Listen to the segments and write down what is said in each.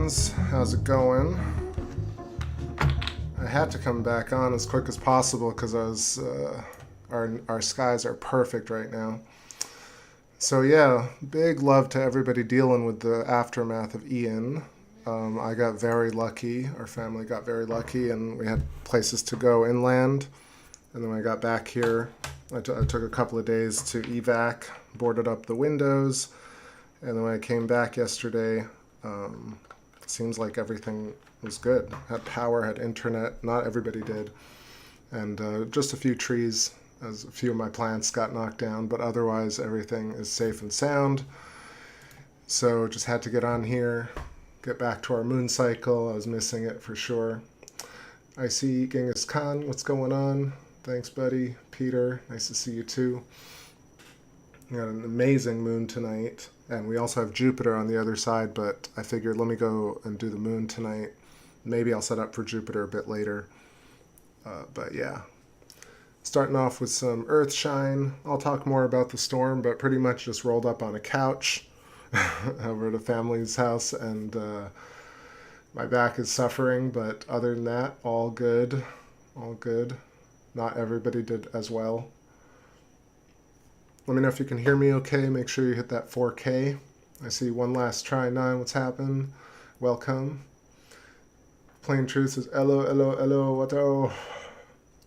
friends, how's it going? I had to come back on as quick as possible because our skies are perfect right now. So yeah, big love to everybody dealing with the aftermath of Ian. I got very lucky, our family got very lucky, and we had places to go inland. And then when I got back here, I took a couple of days to evac, boarded up the windows, and then when I came back yesterday, seems like everything was good. Had power, had internet, not everybody did, and just a few trees, as a few of my plants got knocked down, but otherwise everything is safe and sound. So just had to get on here, get back to our moon cycle. I was missing it for sure. I see Genghis Khan, what's going on? Thanks, buddy. Peter, nice to see you too. We got an amazing moon tonight, and we also have Jupiter on the other side, but I figured let me go and do the moon tonight. Maybe I'll set up for Jupiter a bit later. But yeah, starting off with some Earth shine. I'll talk more about the storm, but pretty much just rolled up on a couch over at a family's house, and my back is suffering, but other than that, all good. All good. Not everybody did as well. Let me know if you can hear me okay. Make sure you hit that 4K. I see One Last Try 9. What's happened? Welcome. Plain Truth says, hello, hello, hello, what-o?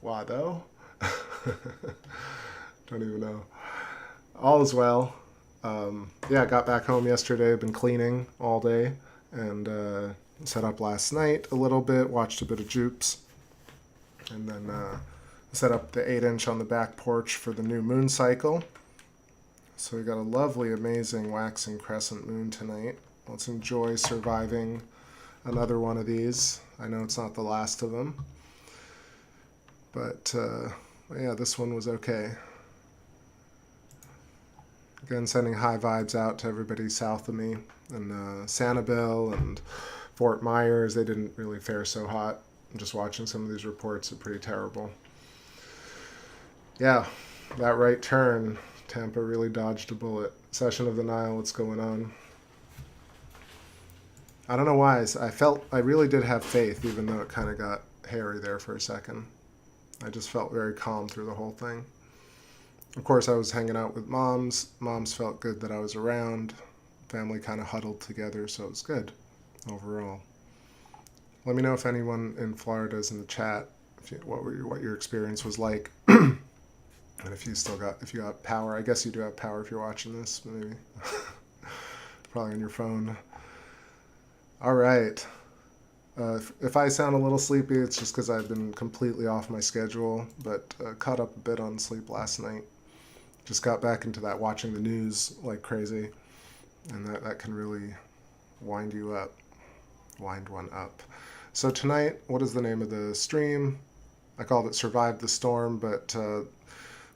Wado? Don't even know. All is well. Yeah, I got back home yesterday. I've been cleaning all day and set up last night a little bit, watched a bit of Jupes, and then set up the 8-inch on the back porch for the new moon cycle. So we got a lovely, amazing waxing crescent moon tonight. Let's enjoy surviving another one of these. I know it's not the last of them, but yeah, this one was okay. Again, sending high vibes out to everybody south of me, and Sanibel and Fort Myers. They didn't really fare so hot. I'm just watching some of these reports are pretty terrible. Yeah, that right turn, Tampa really dodged a bullet. Session of the Nile, what's going on? I don't know why. I really did have faith, even though it kind of got hairy there for a second. I just felt very calm through the whole thing. Of course, I was hanging out with moms. Moms felt good that I was around. Family kind of huddled together, so it was good overall. Let me know if anyone in Florida is in the chat, what your experience was like. And if you got power. I guess you do have power if you're watching this, maybe. Probably on your phone. All right. If I sound a little sleepy, it's just because I've been completely off my schedule, but caught up a bit on sleep last night. Just got back into that watching the news like crazy, and that can really wind you up. Wind one up. So tonight, what is the name of the stream? I called it Survive the Storm, but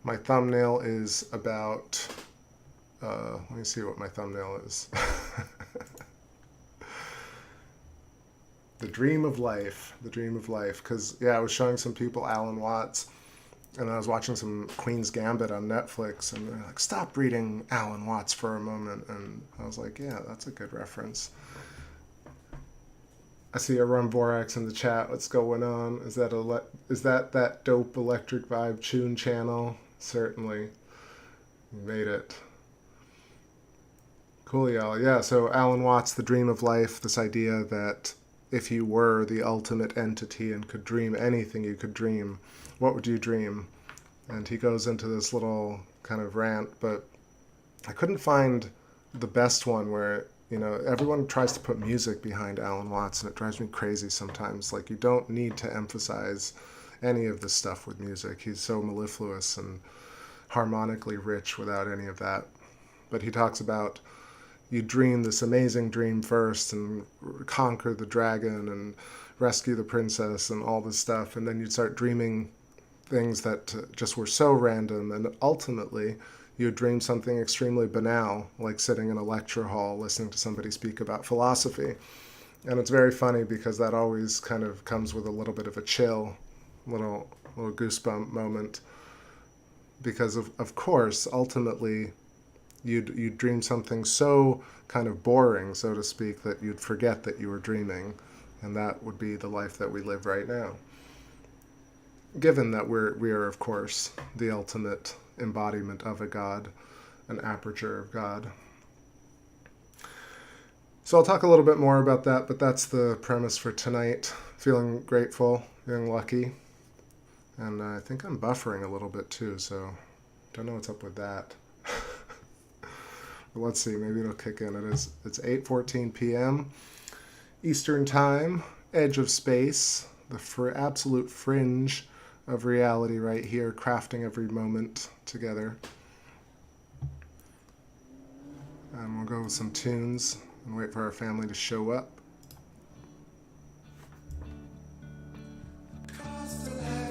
my thumbnail is about, let me see what my thumbnail is. The Dream of Life, because, yeah, I was showing some people Alan Watts, and I was watching some Queen's Gambit on Netflix, and they're like, stop reading Alan Watts for a moment, and I was like, yeah, that's a good reference. I see a Rum Vorax in the chat. What's going on? Is that dope Electric Vibe Tune channel? Certainly. You made it. Cool, y'all. Yeah, so Alan Watts, The Dream of Life, this idea that if you were the ultimate entity and could dream anything you could dream, what would you dream? And he goes into this little kind of rant, but I couldn't find the best one where, everyone tries to put music behind Alan Watts, and it drives me crazy sometimes. Like, you don't need to emphasize any of this stuff with music. He's so mellifluous and harmonically rich without any of that. But he talks about you dream this amazing dream first and conquer the dragon and rescue the princess and all this stuff, and then you'd start dreaming things that just were so random, and ultimately you'd dream something extremely banal, like sitting in a lecture hall listening to somebody speak about philosophy. And it's very funny because that always kind of comes with a little bit of a chill, little goosebump moment, because of course ultimately You'd dream something so kind of boring, so to speak, that you'd forget that you were dreaming. And that would be the life that we live right now. Given that we are, of course, the ultimate embodiment of a God, an aperture of God. So I'll talk a little bit more about that, but that's the premise for tonight. Feeling grateful, feeling lucky. And I think I'm buffering a little bit too, so don't know what's up with that. But let's see, maybe it'll kick in. It's 8:14 p.m. Eastern Time, edge of space, the absolute fringe of reality right here, crafting every moment together. And we'll go with some tunes and wait for our family to show up. across the river.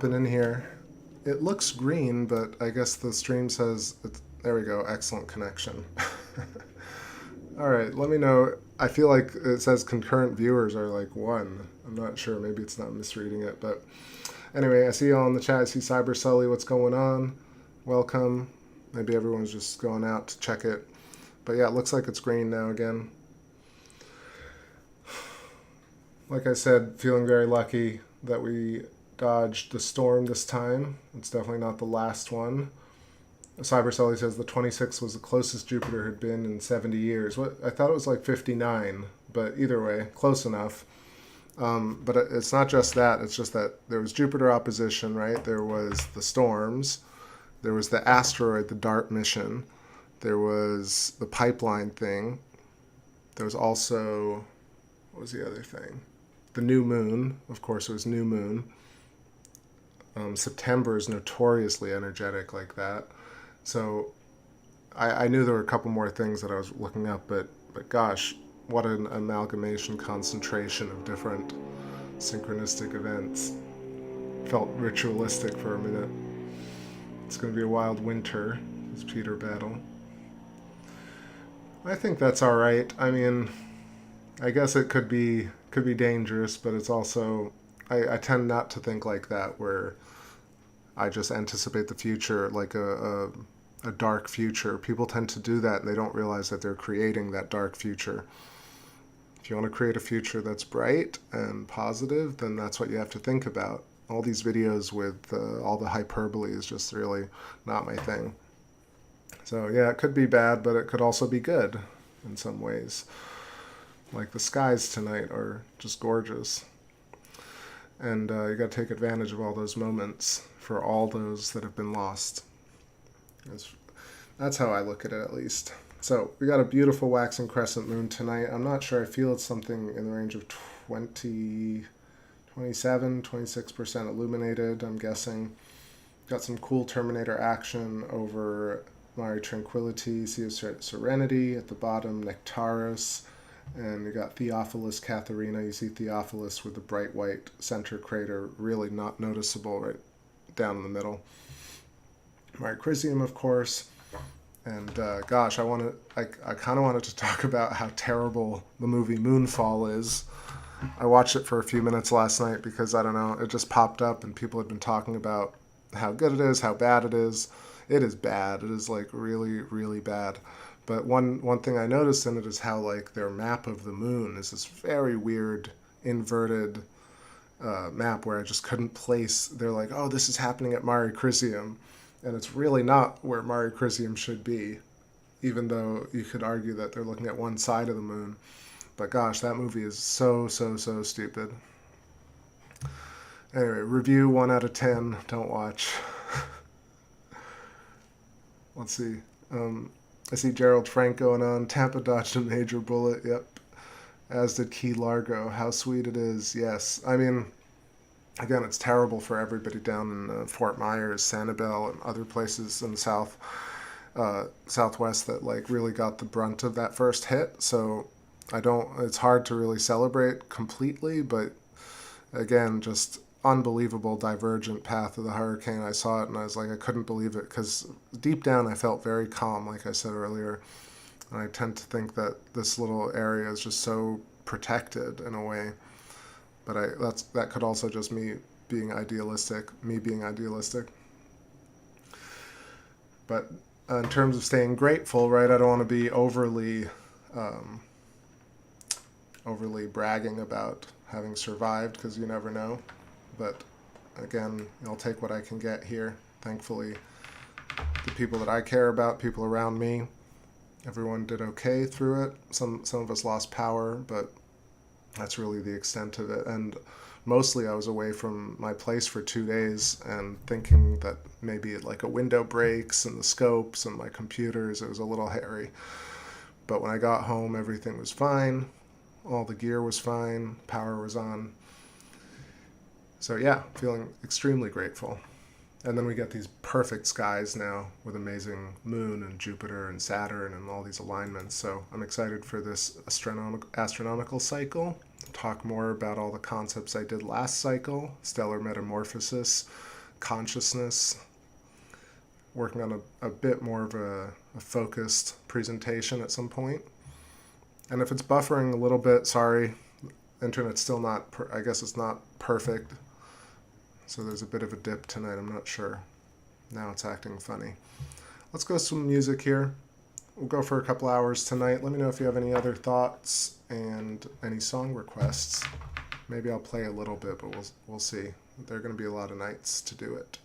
hopping in here. It looks green, but I guess the stream says, there we go, excellent connection. All right, let me know. I feel like it says concurrent viewers are like 1. I'm not sure, maybe it's not misreading it, but anyway, I see you all in the chat. I see Cyber Sully, what's going on? Welcome. Maybe everyone's just going out to check it. But yeah, it looks like it's green now again. Like I said, feeling very lucky that we dodged the storm this time. It's definitely not the last one. Cyber Sully says the 26th was the closest Jupiter had been in 70 years. What I thought it was like 59, but either way, close enough. But it's not just that. It's just that there was Jupiter opposition, right? There was the storms. There was the asteroid, the DART mission. There was the pipeline thing. There was also, what was the other thing? The new moon. Of course, it was new moon. September is notoriously energetic like that. So I knew there were a couple more things that I was looking up, but gosh, what an amalgamation, concentration of different synchronistic events. Felt ritualistic for a minute. It's going to be a wild winter, as Peter Battle. I think that's all right. I mean, I guess it could be dangerous, but it's also, I tend not to think like that, where I just anticipate the future like a dark future. People tend to do that and they don't realize that they're creating that dark future. If you want to create a future that's bright and positive, then that's what you have to think about. All these videos with all the hyperbole is just really not my thing. So yeah, it could be bad, but it could also be good in some ways. Like the skies tonight are just gorgeous. And you got to take advantage of all those moments for all those that have been lost. That's how I look at it, at least. So we got a beautiful waxing crescent moon tonight. I'm not sure. I feel it's something in the range of 27, 26% illuminated, I'm guessing. Got some cool Terminator action over Mare Tranquility, Sea of Serenity. At the bottom, Nectaris. And you got Theophilus Katharina. You see Theophilus with the bright white center crater, really not noticeable right down in the middle. Mare Crisium, of course. And gosh, I kind of wanted to talk about how terrible the movie Moonfall is. I watched it for a few minutes last night because, I don't know, it just popped up and people had been talking about how good it is, how bad it is. It is bad. It is like really, really bad. But one thing I noticed in it is how like their map of the moon is this very weird inverted map where I just couldn't place. They're like, oh, this is happening at Mare Crisium. And it's really not where Mare Crisium should be, even though you could argue that they're looking at one side of the moon. But gosh, that movie is so stupid. Anyway, review 1 out of 10. Don't watch. Let's see. I see Gerald Frank going on. Tampa dodged a major bullet. Yep. As did Key Largo. How sweet it is. Yes. I mean, again, it's terrible for everybody down in Fort Myers, Sanibel, and other places in the southwest that like really got the brunt of that first hit. So it's hard to really celebrate completely, but again, just unbelievable divergent path of the hurricane. I saw it and I was like, I couldn't believe it, because deep down I felt very calm, like I said earlier. And I tend to think that this little area is just so protected in a way. But that could also just me being idealistic. But in terms of staying grateful, right, I don't want to be overly bragging about having survived, because you never know. But again, I'll take what I can get here. Thankfully, the people that I care about, people around me, everyone did okay through it. Some of us lost power, but that's really the extent of it. And mostly I was away from my place for 2 days and thinking that maybe like a window breaks and the scopes and my computers, it was a little hairy. But when I got home, everything was fine. All the gear was fine. Power was on. So yeah, feeling extremely grateful. And then we get these perfect skies now with amazing moon and Jupiter and Saturn and all these alignments. So I'm excited for this astronomical cycle. Talk more about all the concepts I did last cycle, stellar metamorphosis, consciousness, working on a bit more of a focused presentation at some point. And if it's buffering a little bit, sorry, internet's still not, I guess it's not perfect. So there's a bit of a dip tonight, I'm not sure. Now it's acting funny. Let's go some music here. We'll go for a couple hours tonight. Let me know if you have any other thoughts and any song requests. Maybe I'll play a little bit, but we'll see. There are going to be a lot of nights to do it.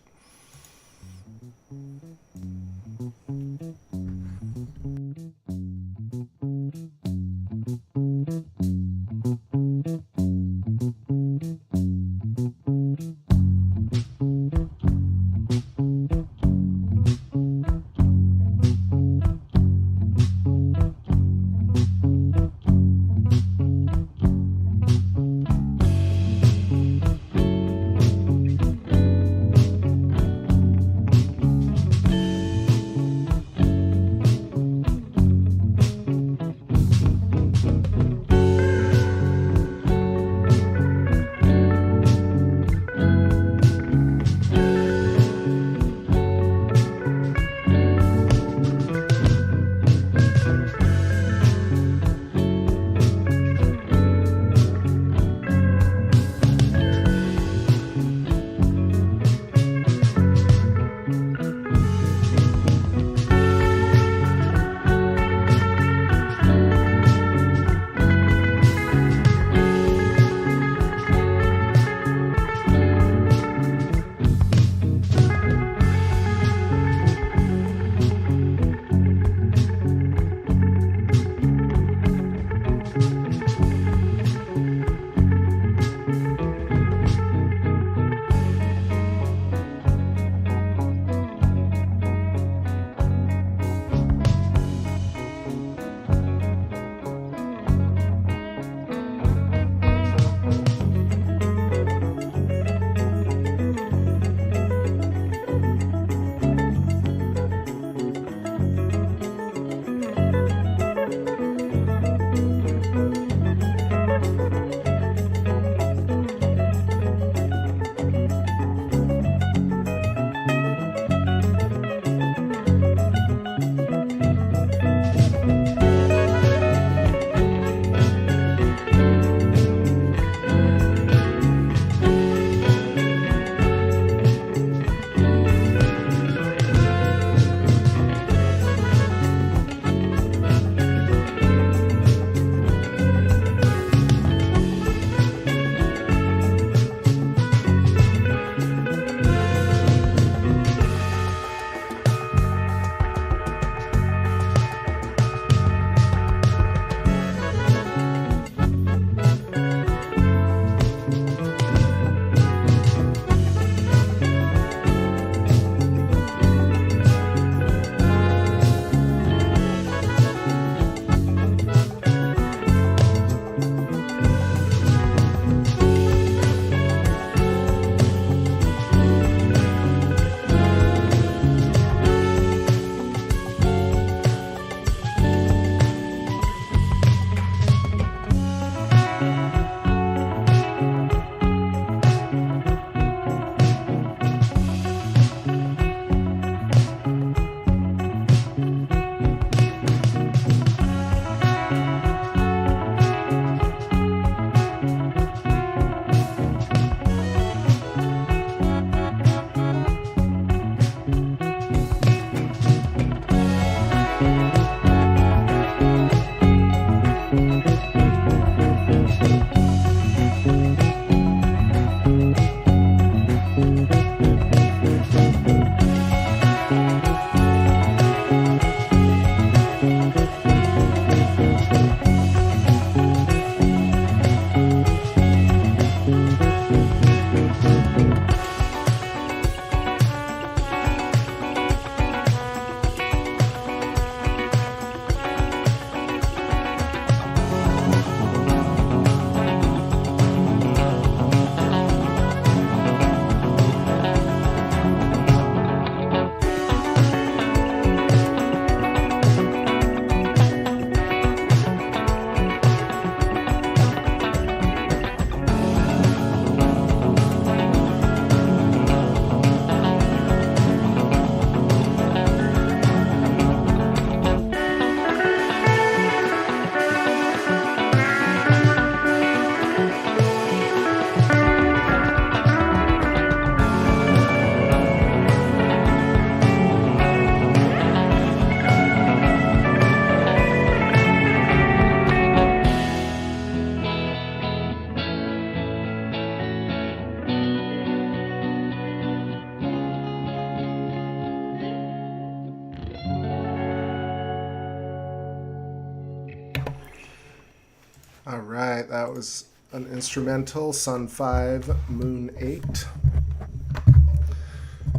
All right, that was an instrumental, Sun 5, Moon 8.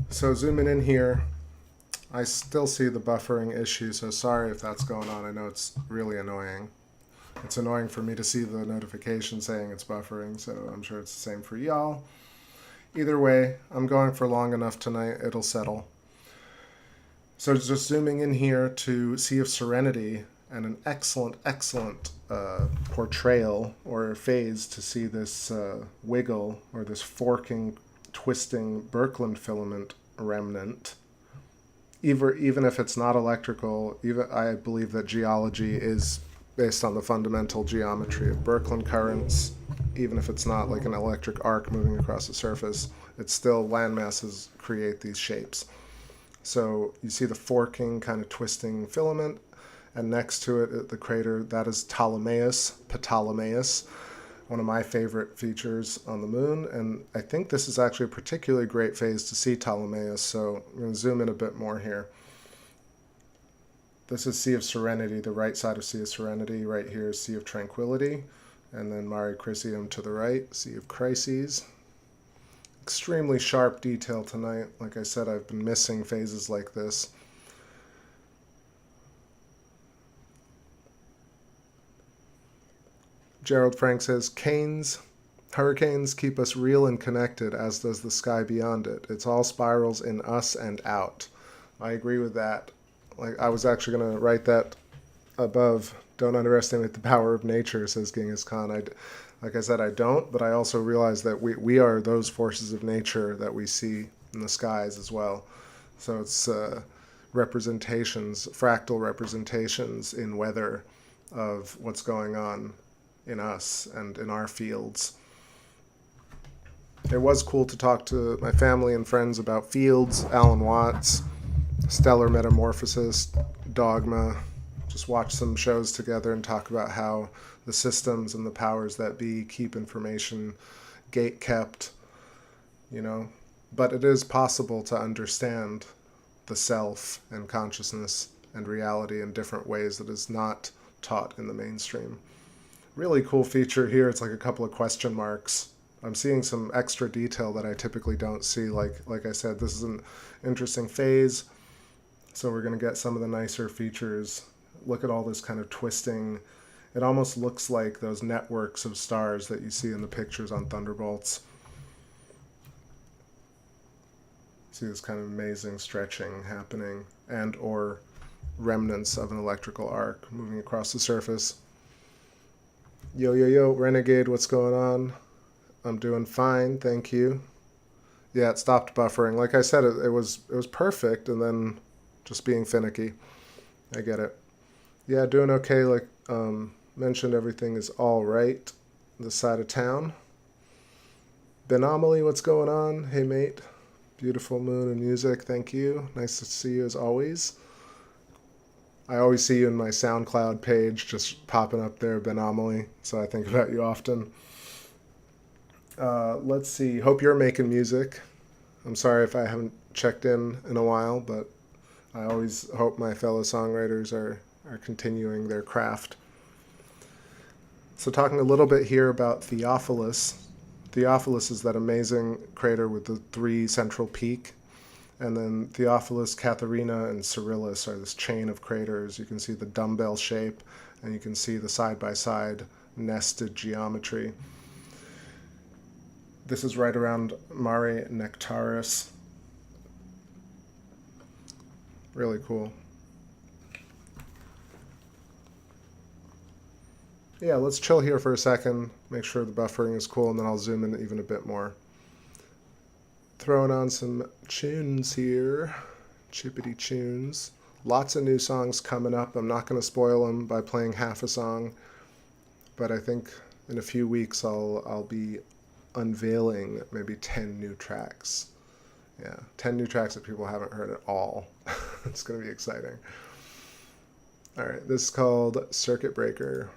So zooming in here, I still see the buffering issue, so sorry if that's going on. I know it's really annoying. It's annoying for me to see the notification saying it's buffering, so I'm sure it's the same for y'all. Either way, I'm going for long enough tonight, it'll settle. So just zooming in here to Sea of Serenity, and an excellent portrayal or phase to see this wiggle or this forking, twisting Birkeland filament remnant. Even if it's not electrical, I believe that geology is based on the fundamental geometry of Birkeland currents. Even if it's not like an electric arc moving across the surface, it's still landmasses create these shapes. So you see the forking, kind of twisting filament, and next to it, the crater, that is Ptolemaeus, one of my favorite features on the moon. And I think this is actually a particularly great phase to see Ptolemaeus, so I'm going to zoom in a bit more here. This is Sea of Serenity, the right side of Sea of Serenity. Right here is Sea of Tranquility, and then Mare Crisium to the right, Sea of Crises. Extremely sharp detail tonight. Like I said, I've been missing phases like this. Gerald Frank says, hurricanes keep us real and connected, as does the sky beyond it. It's all spirals in us and out. I agree with that. Like, I was actually going to write that above. Don't underestimate the power of nature, says Genghis Khan. Like I said, I don't, but I also realize that we are those forces of nature that we see in the skies as well. So it's representations, fractal representations in weather of what's going on in us and in our fields. It was cool to talk to my family and friends about fields, Alan Watts, Stellar Metamorphosis, Dogma. Just watch some shows together and talk about how the systems and the powers that be keep information gate kept, But it is possible to understand the self and consciousness and reality in different ways that is not taught in the mainstream. Really cool feature here. It's like a couple of question marks. I'm seeing some extra detail that I typically don't see. Like I said, this is an interesting phase. So we're going to get some of the nicer features. Look at all this kind of twisting. It almost looks like those networks of stars that you see in the pictures on Thunderbolts. See this kind of amazing stretching happening, and or remnants of an electrical arc moving across the surface. Yo, Renegade, what's going on? I'm doing fine, thank you. Yeah, it stopped buffering. Like I said, it was perfect, and then just being finicky. I get it. Yeah, doing okay. Like mentioned, everything is all right. This side of town. Benomaly, what's going on? Hey, mate. Beautiful moon and music, thank you. Nice to see you as always. I always see you in my SoundCloud page just popping up there, Benomaly, so I think about you often. Let's see. Hope you're making music. I'm sorry if I haven't checked in a while, but I always hope my fellow songwriters are continuing their craft. So talking a little bit here about Theophilus. Theophilus is that amazing crater with the 3 central peak. And then Theophilus, Katharina, and Cyrillus are this chain of craters. You can see the dumbbell shape, and you can see the side-by-side nested geometry. This is right around Mare Nectaris. Really cool. Yeah, let's chill here for a second, make sure the buffering is cool, and then I'll zoom in even a bit more. Throwing on some tunes here, chippity tunes. Lots of new songs coming up. I'm not going to spoil them by playing half a song, but I think in a few weeks I'll be unveiling maybe 10 new tracks. Yeah, 10 new tracks that people haven't heard at all. It's going to be exciting. All right, this is called Circuit Breaker.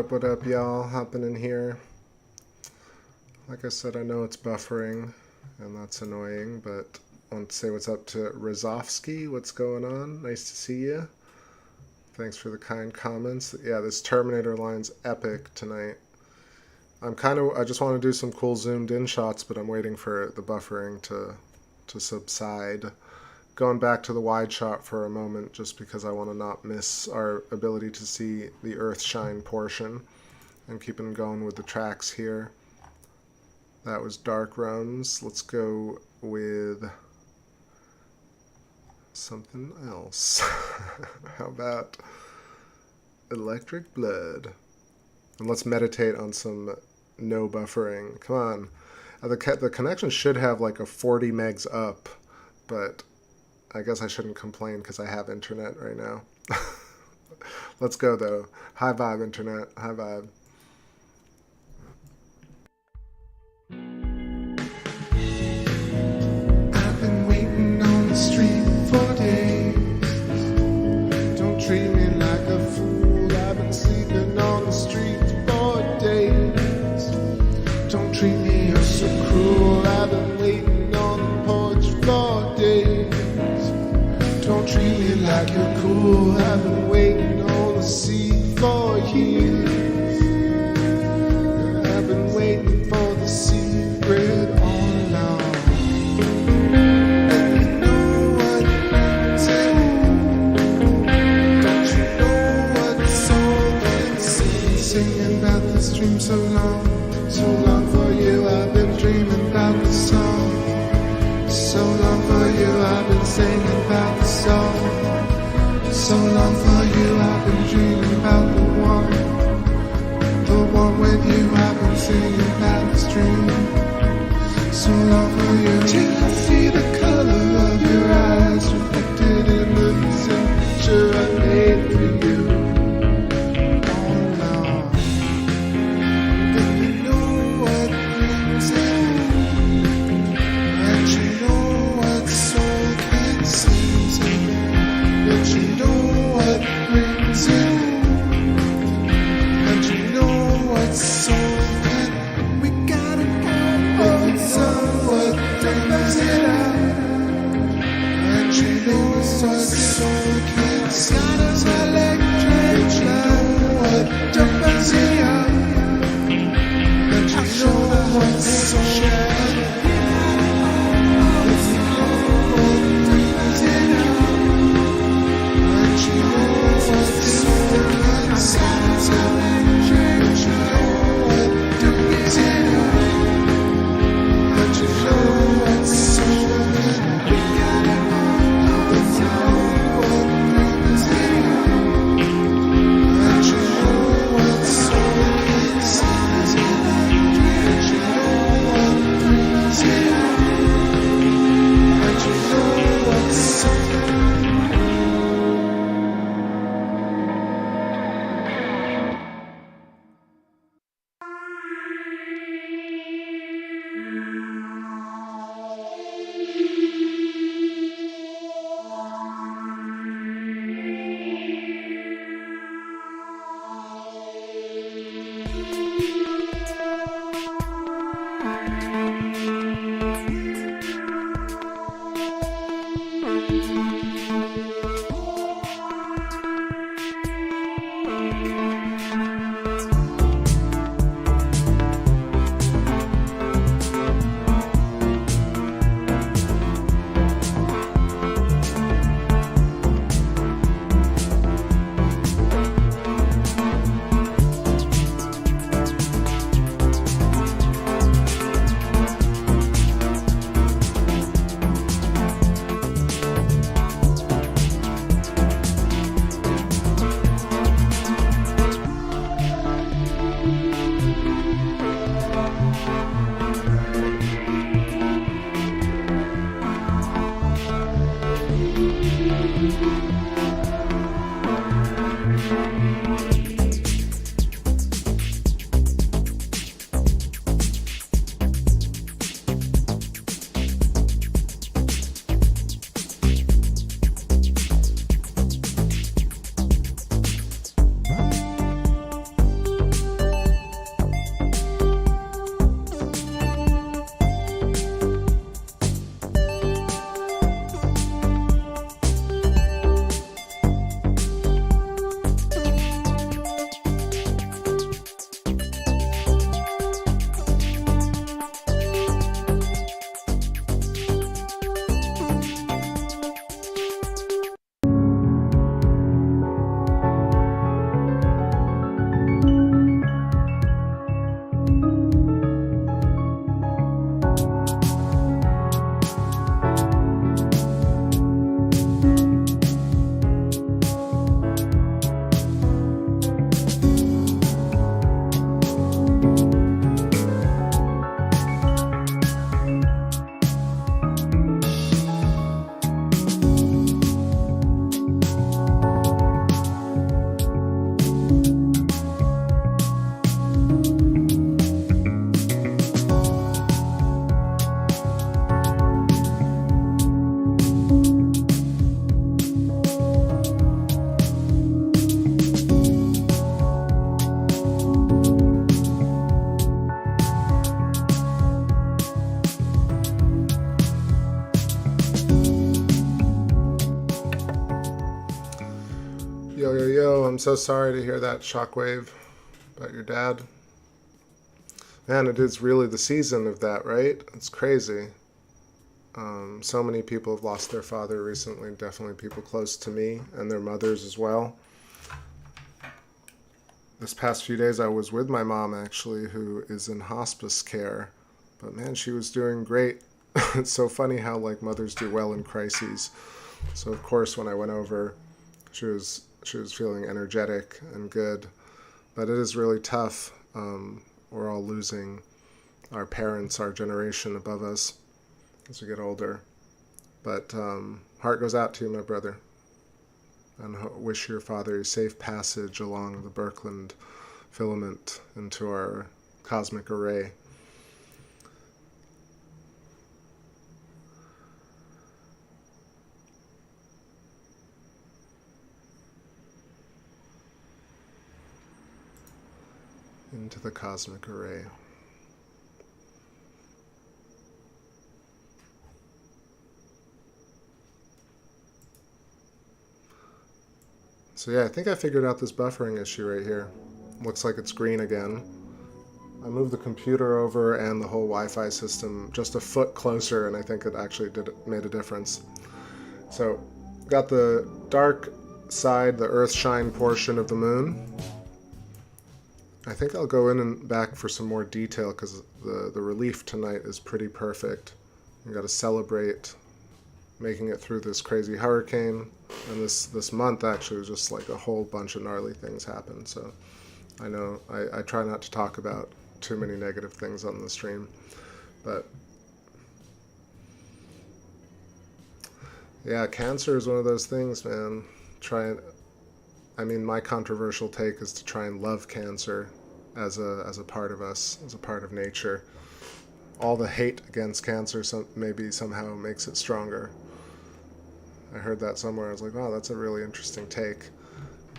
What up, y'all? Hopping in here. Like I said, I know it's buffering, and that's annoying, but I want to say what's up to Rozovsky. What's going on? Nice to see you. Thanks for the kind comments. Yeah, this Terminator line's epic tonight. I just want to do some cool zoomed in shots, but I'm waiting for the buffering to subside. Going back to the wide shot for a moment, just because I want to not miss our ability to see the Earthshine portion. And keeping going with the tracks here. That was Dark Realms. Let's go with something else. How about Electric Blood? And let's meditate on some no buffering. Come on. The connection should have like a 40 megs up, but I guess I shouldn't complain because I have internet right now. Let's go though. High vibe internet. High vibe. I've been waiting on the street for days. Don't treat me like a fool. I've been sleeping on the street for days. Don't treat me so cruel. I've been waiting on the porch for days. Don't treat me like you're cool. I've been waiting on the sea for years. I've been waiting for the secret all along. And you know what you say. Don't you know what the song can say? Singing about this dream so long for you. I've been dreaming about the song. So long for you, I've been singing about the song. So long for you, I've been dreaming about the one with you. I've been singing about this dream. So long for you, till I see the color of your eyes reflected in the picture I made Yo, yo, yo, I'm so sorry to hear that, Shockwave, about your dad. Man, it is really the season of that, right? It's crazy. So many people have lost their father recently, definitely people close to me, and their mothers as well. This past few days I was with my mom, actually, who is in hospice care. But man, she was doing great. It's so funny how, like, mothers do well in crises. So, of course, when I went over, she was feeling energetic and good. But it is really tough. We're all losing our parents, our generation above us, as we get older. But heart goes out to you, my brother. And wish your father a safe passage along the Birkeland filament into our cosmic array. Into the cosmic array. So yeah, I think I figured out this buffering issue right here. Looks like it's green again. I moved the computer over and the whole Wi-Fi system just a foot closer, and I think it actually made a difference. So, got the dark side, the Earthshine portion of the moon. I think I'll go in and back for some more detail because the relief tonight is pretty perfect. We got to celebrate making it through this crazy hurricane, and this month actually was just like a whole bunch of gnarly things happened. So I know I try not to talk about too many negative things on the stream, but yeah, cancer is one of those things, man. My controversial take is to try and love cancer as a part of us, as a part of nature. All the hate against cancer maybe somehow makes it stronger. I heard that somewhere. I was like, wow, that's a really interesting take.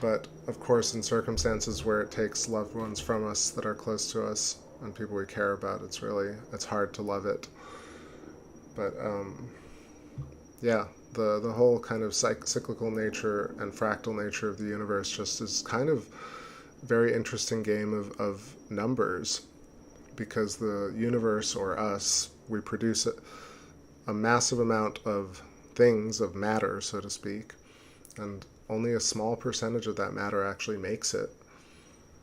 But of course, in circumstances where it takes loved ones from us that are close to us and people we care about, it's hard to love it. But yeah, the whole kind of cyclical nature and fractal nature of the universe just is kind of very interesting game of numbers, because the universe, or us, we produce a massive amount of things, of matter, so to speak, and only a small percentage of that matter actually makes it.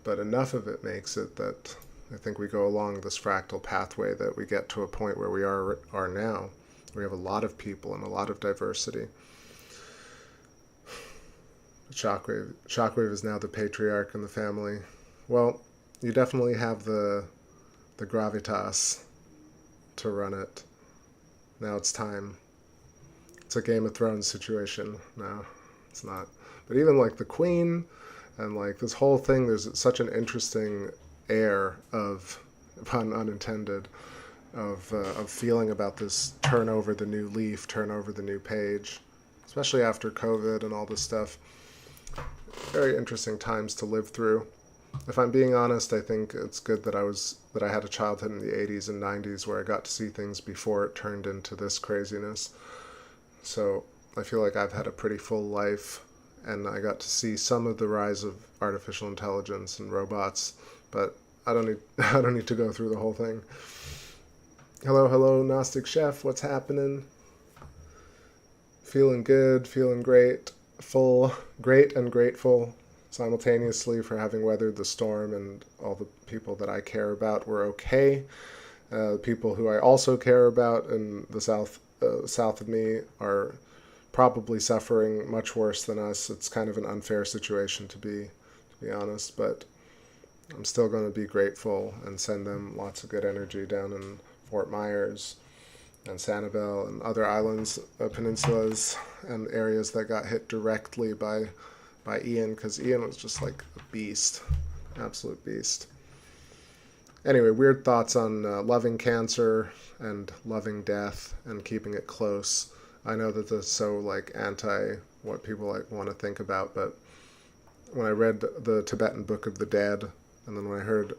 But enough of it makes it that I think we go along this fractal pathway that we get to a point where we are now. We have a lot of people and a lot of diversity. Shockwave is now the patriarch in the family. Well, you definitely have the gravitas to run it. Now it's time. It's a Game of Thrones situation. No, it's not. But even like the Queen and like this whole thing, there's such an interesting air of, pun unintended, of feeling about this turn over the new leaf, turn over the new page, especially after COVID and all this stuff. Very interesting times to live through. If I'm being honest, I think it's good that I had a childhood in the 80s and 90s where I got to see things before it turned into this craziness. So I feel like I've had a pretty full life, and I got to see some of the rise of artificial intelligence and robots, but I don't need to go through the whole thing. Hello, Gnostic Chef, what's happening? Feeling good, feeling great, great and grateful simultaneously for having weathered the storm, and all the people that I care about were okay. People who I also care about in the south of me are probably suffering much worse than us. It's kind of an unfair situation to be honest, but I'm still going to be grateful and send them lots of good energy down in Fort Myers and Sanibel and other islands, peninsulas, and areas that got hit directly by Ian, because Ian was just like a beast, absolute beast. Anyway, weird thoughts on loving cancer and loving death and keeping it close. I know that this is so like anti what people like want to think about, but when I read the Tibetan Book of the Dead, and then when I heard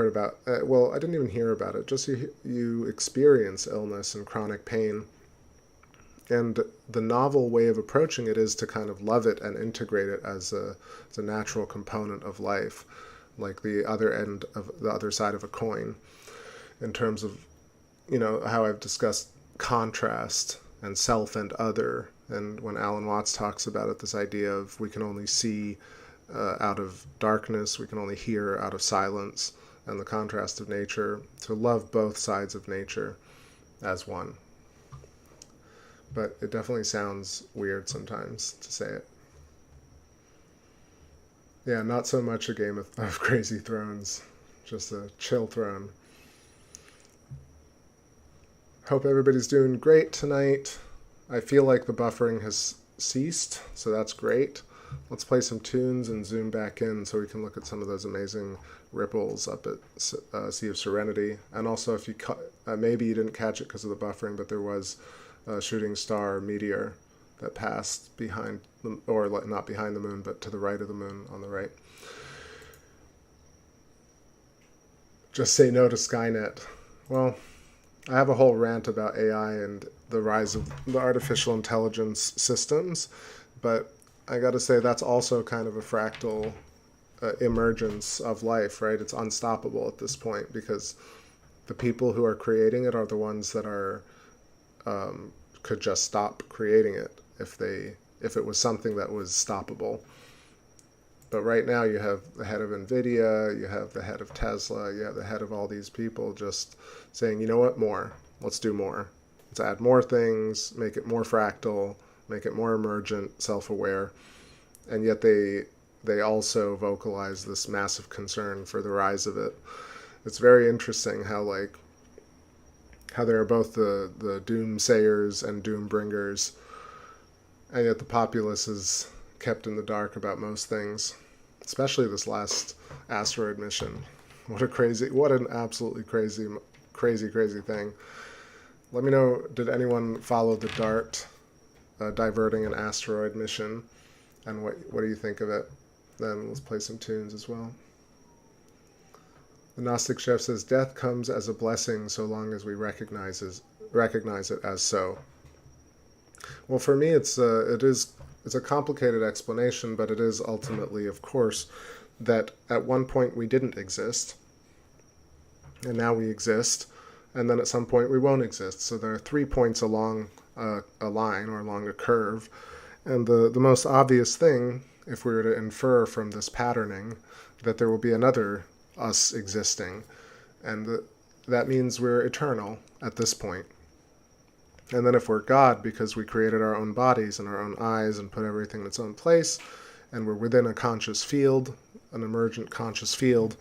about, well, I didn't even hear about it, just you experience illness and chronic pain, And the novel way of approaching it is to kind of love it and integrate it as a natural component of life, like the other end of the other side of a coin, in terms of, how I've discussed contrast and self and other. And when Alan Watts talks about it, this idea of we can only see out of darkness, we can only hear out of silence, and the contrast of nature, to love both sides of nature as one. But it definitely sounds weird sometimes to say it. Yeah, not so much a game of Crazy Thrones, just a chill throne. Hope everybody's doing great tonight. I feel like the buffering has ceased, so that's great. Let's play some tunes and zoom back in so we can look at some of those amazing ripples up at Sea of Serenity. And also, if you maybe you didn't catch it because of the buffering, but there was a shooting star meteor that passed behind, or not behind the moon, but to the right of the moon on the right. Just say no to Skynet. Well, I have a whole rant about AI and the rise of the artificial intelligence systems, but I got to say that's also kind of a fractal emergence of life, right? It's unstoppable at this point because the people who are creating it are the ones that are could just stop creating it if it was something that was stoppable. But right now you have the head of NVIDIA, you have the head of Tesla, you have the head of all these people just saying, you know what, more. Let's do more. Let's add more things, make it more fractal, make it more emergent, self-aware. And yet they also vocalize this massive concern for the rise of it. It's very interesting how there are both the doomsayers and doombringers, and yet the populace is kept in the dark about most things, especially this last asteroid mission. What an absolutely crazy thing. Let me know, did anyone follow the DART diverting an asteroid mission, and what do you think of it? Then let's play some tunes as well. The Gnostic Chef says, death comes as a blessing so long as we recognize it as so. Well, for me, it's a complicated explanation, but it is ultimately, of course, that at one point we didn't exist, and now we exist, and then at some point we won't exist. So there are 3 points along a line or along a curve, and the most obvious thing, if we were to infer from this patterning, that there will be another us existing, and that means we're eternal at this point. And then if we're God, because we created our own bodies and our own eyes and put everything in its own place, and we're within a conscious field, an emergent conscious field,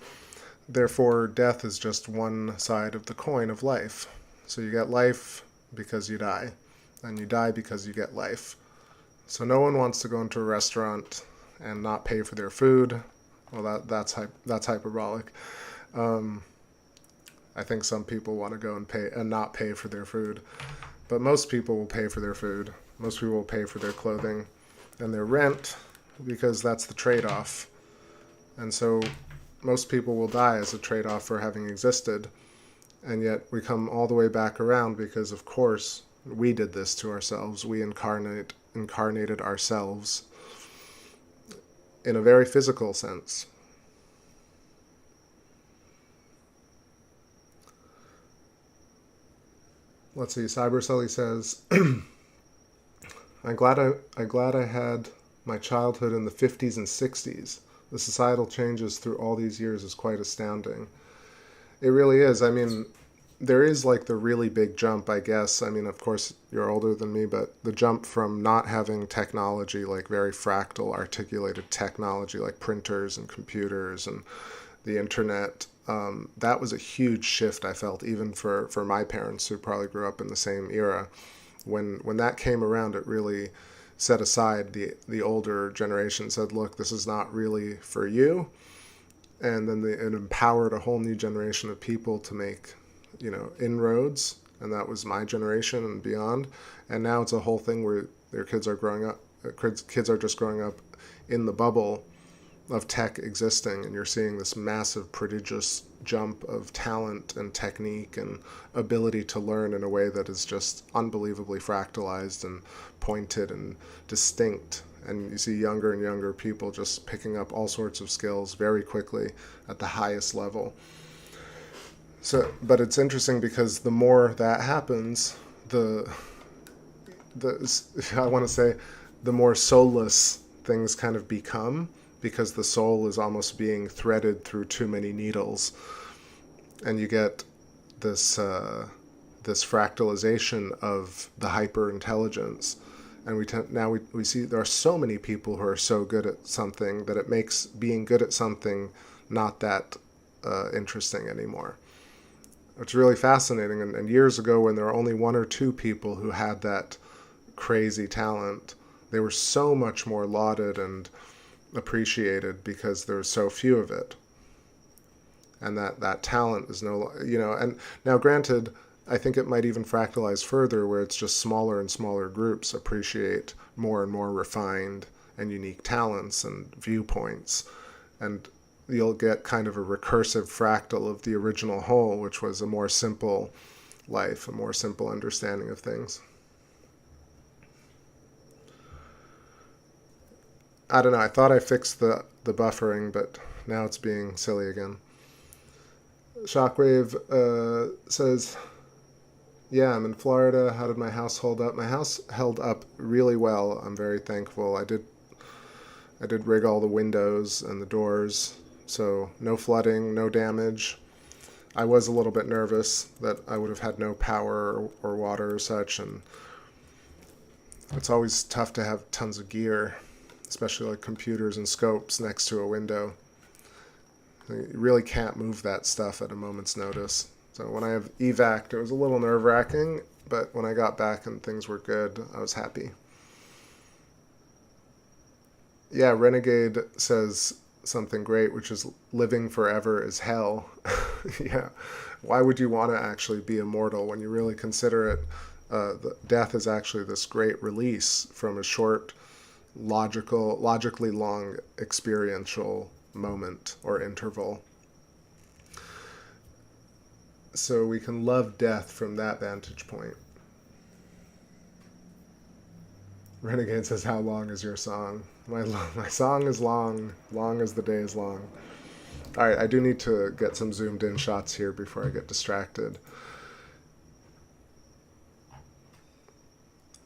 therefore death is just one side of the coin of life. So you get life because you die, and you die because you get life. So no one wants to go into a restaurant and not pay for their food. Well, that's hyperbolic. I think some people want to go and not pay for their food. But most people will pay for their food. Most people will pay for their clothing and their rent because that's the trade-off. And so most people will die as a trade-off for having existed. And yet we come all the way back around because, of course, we did this to ourselves. We incarnated ourselves in a very physical sense. Let's see, Cybercelly says, I'm glad I had my childhood in the 50s and 60s. The societal changes through all these years is quite astounding. It really is. I mean, there is like the really big jump, I guess. I mean, of course, you're older than me, but the jump from not having technology, like very fractal, articulated technology, like printers and computers and the internet, that was a huge shift, I felt, even for my parents who probably grew up in the same era. When that came around, it really set aside the older generation, said, look, this is not really for you. And then it empowered a whole new generation of people to make, inroads. And that was my generation and beyond. And now it's a whole thing where their kids are growing up, kids are just growing up in the bubble of tech existing, and you're seeing this massive, prodigious jump of talent and technique and ability to learn in a way that is just unbelievably fractalized and pointed and distinct. And you see younger and younger people just picking up all sorts of skills very quickly at the highest level. So, but it's interesting because the more that happens, I want to say, the more soulless things kind of become, because the soul is almost being threaded through too many needles, and you get this fractalization of the hyper intelligence. And we see there are so many people who are so good at something that it makes being good at something not that interesting anymore. It's really fascinating. And years ago, when there were only one or two people who had that crazy talent, they were so much more lauded and appreciated because there was so few of it. And that talent is and now granted, I think it might even fractalize further, where it's just smaller and smaller groups appreciate more and more refined and unique talents and viewpoints. And you'll get kind of a recursive fractal of the original whole, which was a more simple life, a more simple understanding of things. I don't know, I thought I fixed the buffering, but now it's being silly again. Shockwave says, yeah, I'm in Florida. How did my house hold up? My house held up really well. I'm very thankful. I did rig all the windows and the doors, so no flooding, no damage. I was a little bit nervous that I would have had no power or water or such, and it's always tough to have tons of gear, especially like computers and scopes next to a window. You really can't move that stuff at a moment's notice. So when I have evac, it was a little nerve-wracking, but when I got back and things were good, I was happy. Yeah, Renegade says something great, which is living forever is hell. Yeah, why would you want to actually be immortal when you really consider it? Death is actually this great release from a short, logically long experiential moment or interval. So we can love death from that vantage point. Renegade says, how long is your song? My song is long as the day is long. All right, I do need to get some zoomed in shots here before I get distracted.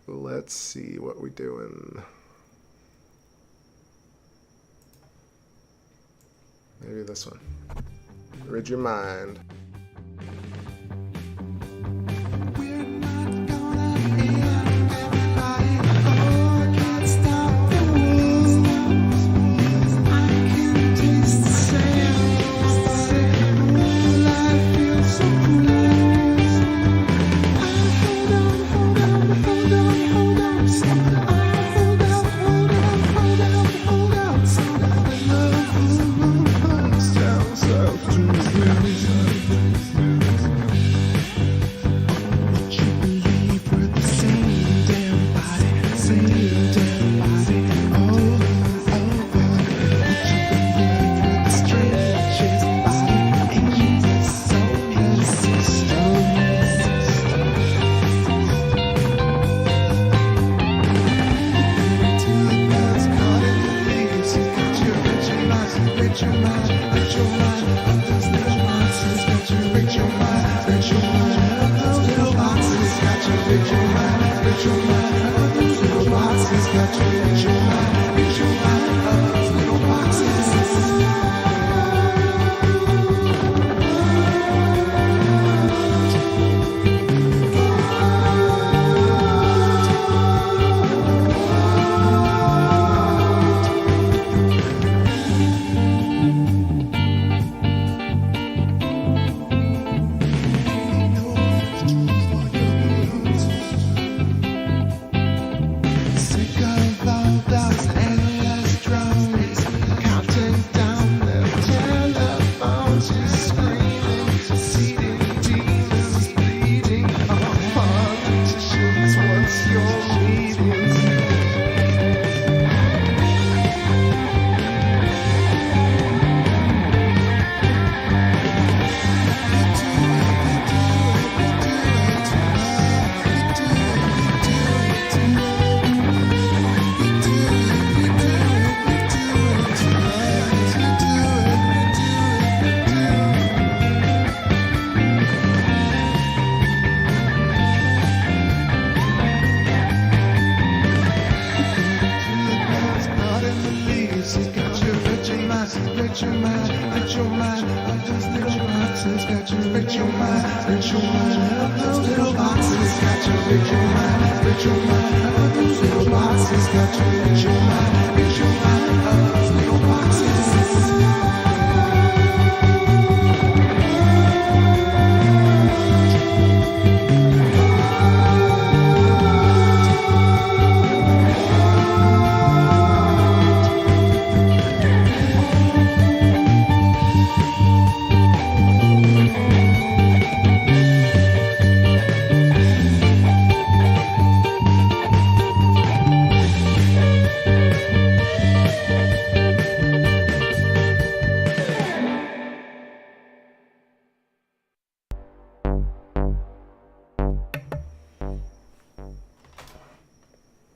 Let's see what we doing. Maybe this one. Rid your mind. Let your mind, let your mind, just let your boxes got you. Let your mind, help those little boxes got you. Let your mind, help those little boxes got you. Let your mind, help those little boxes.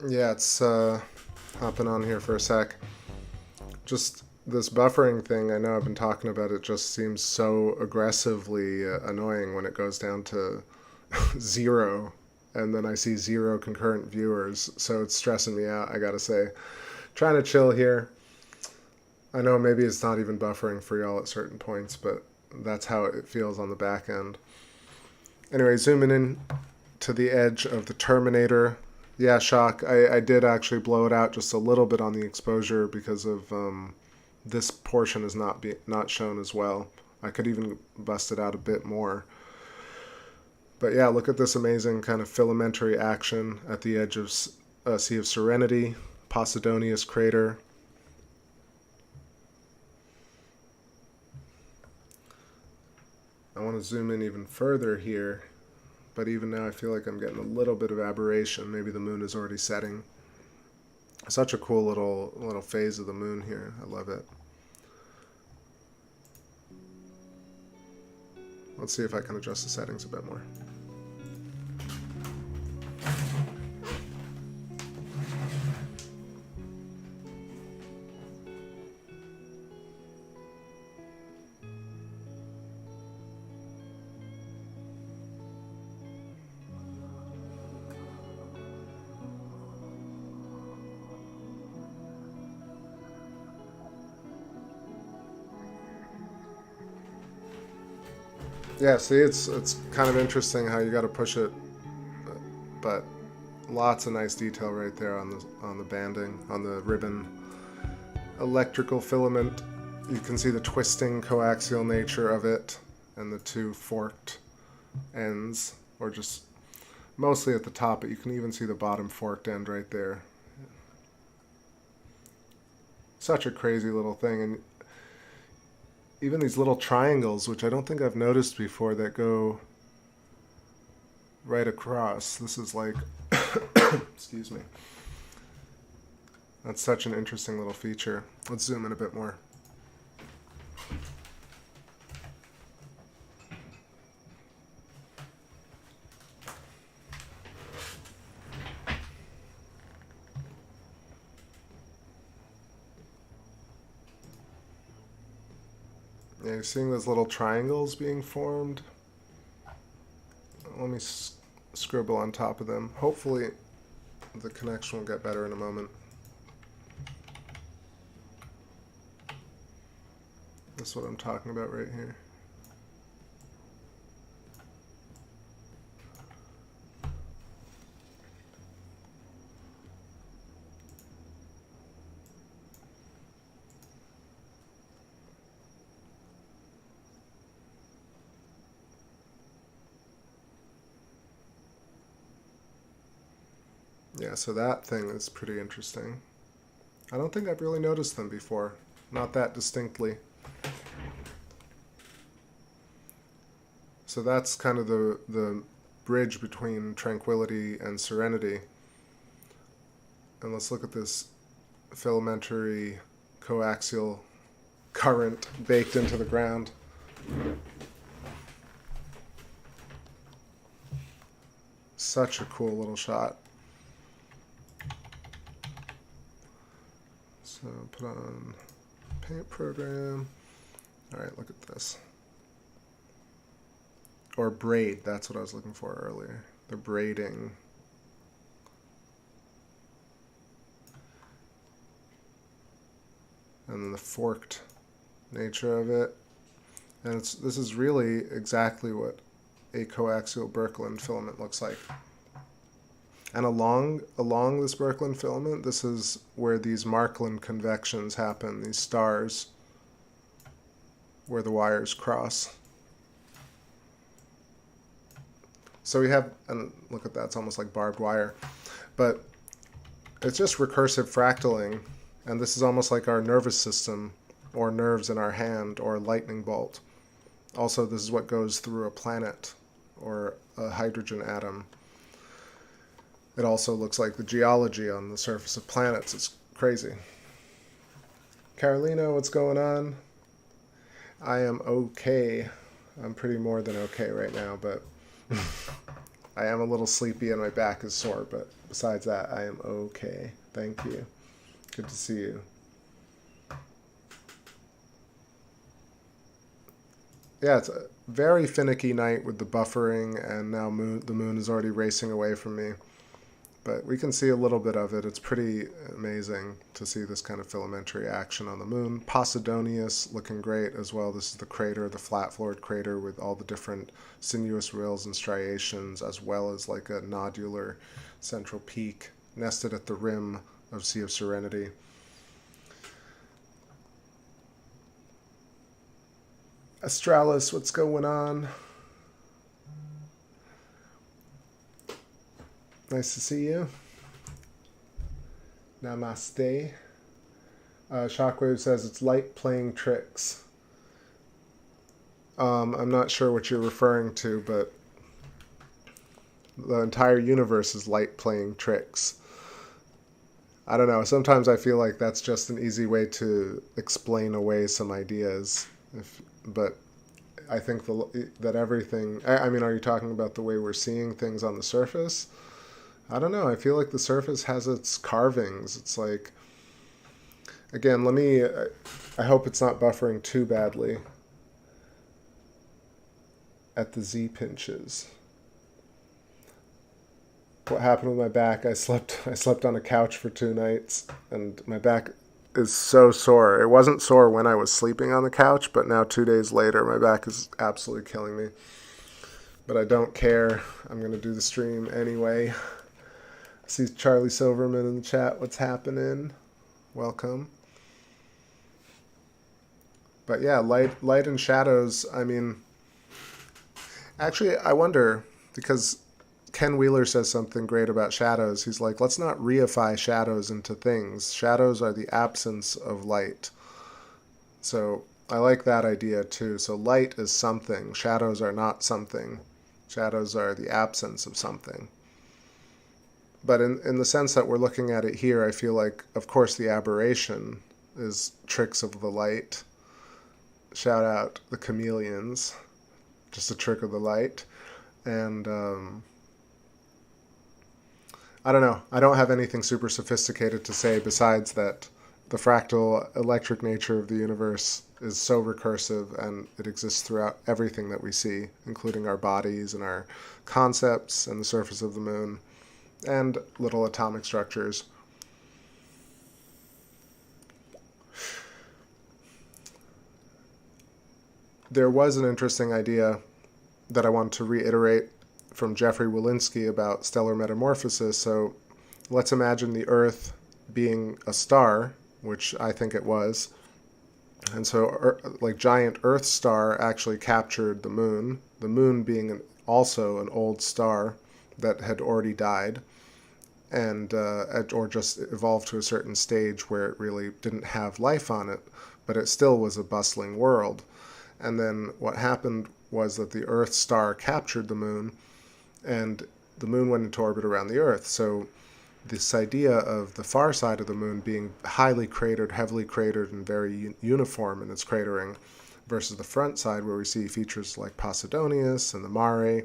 Yeah, it's hopping on here for a sec. Just this buffering thing, I know I've been talking about it, just seems so aggressively annoying when it goes down to 0, and then I see 0 concurrent viewers, so it's stressing me out, I gotta say. Trying to chill here. I know maybe it's not even buffering for y'all at certain points, but that's how it feels on the back end. Anyway, zooming in to the edge of the Terminator. Yeah, shock. I did actually blow it out just a little bit on the exposure because of this portion is not shown as well. I could even bust it out a bit more. But yeah, look at this amazing kind of filamentary action at the edge of Sea of Serenity, Posidonius crater. I want to zoom in even further here. But even now I feel like I'm getting a little bit of aberration. Maybe the moon is already setting. Such a cool little phase of the moon here. I love it. Let's see if I can adjust the settings a bit more. Yeah, see, it's kind of interesting how you got to push it, but lots of nice detail right there on the banding, on the ribbon. Electrical filament, you can see the twisting coaxial nature of it, and the two forked ends, or just mostly at the top, but you can even see the bottom forked end right there. Such a crazy little thing, and even these little triangles, which I don't think I've noticed before, that go right across. This is like, excuse me. That's such an interesting little feature. Let's zoom in a bit more. Yeah, you're seeing those little triangles being formed. Let me scribble on top of them. Hopefully the connection will get better in a moment. That's what I'm talking about right here. Yeah, so that thing is pretty interesting. I don't think I've really noticed them before. Not that distinctly. So that's kind of the bridge between tranquility and serenity. And let's look at this filamentary coaxial current baked into the ground. Such a cool little shot. So put on paint program. All right, look at this. Or braid, that's what I was looking for earlier. The braiding. And then the forked nature of it. And this is really exactly what a coaxial Birkeland filament looks like. And along this Birkeland filament, this is where these Markland convections happen, these stars where the wires cross. So we have, and look at that, it's almost like barbed wire. But it's just recursive fractaling, and this is almost like our nervous system, or nerves in our hand, or a lightning bolt. Also, this is what goes through a planet, or a hydrogen atom. It also looks like the geology on the surface of planets. It's crazy. Carolina, what's going on? I am okay. I'm pretty more than okay right now, but I am a little sleepy and my back is sore, but besides that, I am okay. Thank you. Good to see you. Yeah, it's a very finicky night with the buffering, and now the moon is already racing away from me. But we can see a little bit of it. It's pretty amazing to see this kind of filamentary action on the moon. Posidonius looking great as well. This is the crater, the flat-floored crater with all the different sinuous rills and striations, as well as like a nodular central peak nested at the rim of Sea of Serenity. Astralis, what's going on? Nice to see you. Namaste. Shockwave says it's light playing tricks. I'm not sure what you're referring to, but the entire universe is light playing tricks. I don't know. Sometimes I feel like that's just an easy way to explain away some ideas. But I think that everything... I mean, are you talking about the way we're seeing things on the surface? I don't know. I feel like the surface has its carvings. It's like... Again, I hope it's not buffering too badly at the Z pinches. What happened with my back? I slept on a couch for 2 nights, and my back is so sore. It wasn't sore when I was sleeping on the couch, but now 2 days later, my back is absolutely killing me. But I don't care. I'm going to do the stream anyway. I see Charlie Silverman in the chat. What's happening? Welcome. But yeah, light and shadows, I mean... Actually, I wonder, because Ken Wheeler says something great about shadows. He's like, let's not reify shadows into things. Shadows are the absence of light. So I like that idea too. So light is something. Shadows are not something. Shadows are the absence of something. But in the sense that we're looking at it here, I feel like, of course, the aberration is tricks of the light. Shout out the chameleons. Just a trick of the light. And I don't know. I don't have anything super sophisticated to say besides that the fractal electric nature of the universe is so recursive, and it exists throughout everything that we see, including our bodies and our concepts and the surface of the moon and little atomic structures. There was an interesting idea that I want to reiterate from Jeffrey Walensky about stellar metamorphosis. So let's imagine the Earth being a star, which I think it was. And so like giant Earth star actually captured the moon being also an old star that had already died, and or just evolved to a certain stage where it really didn't have life on it, but it still was a bustling world. And then what happened was that the Earth star captured the moon, and the moon went into orbit around the Earth. So this idea of the far side of the moon being highly cratered, heavily cratered, and very uniform in its cratering, versus the front side where we see features like Posidonius and the Mare,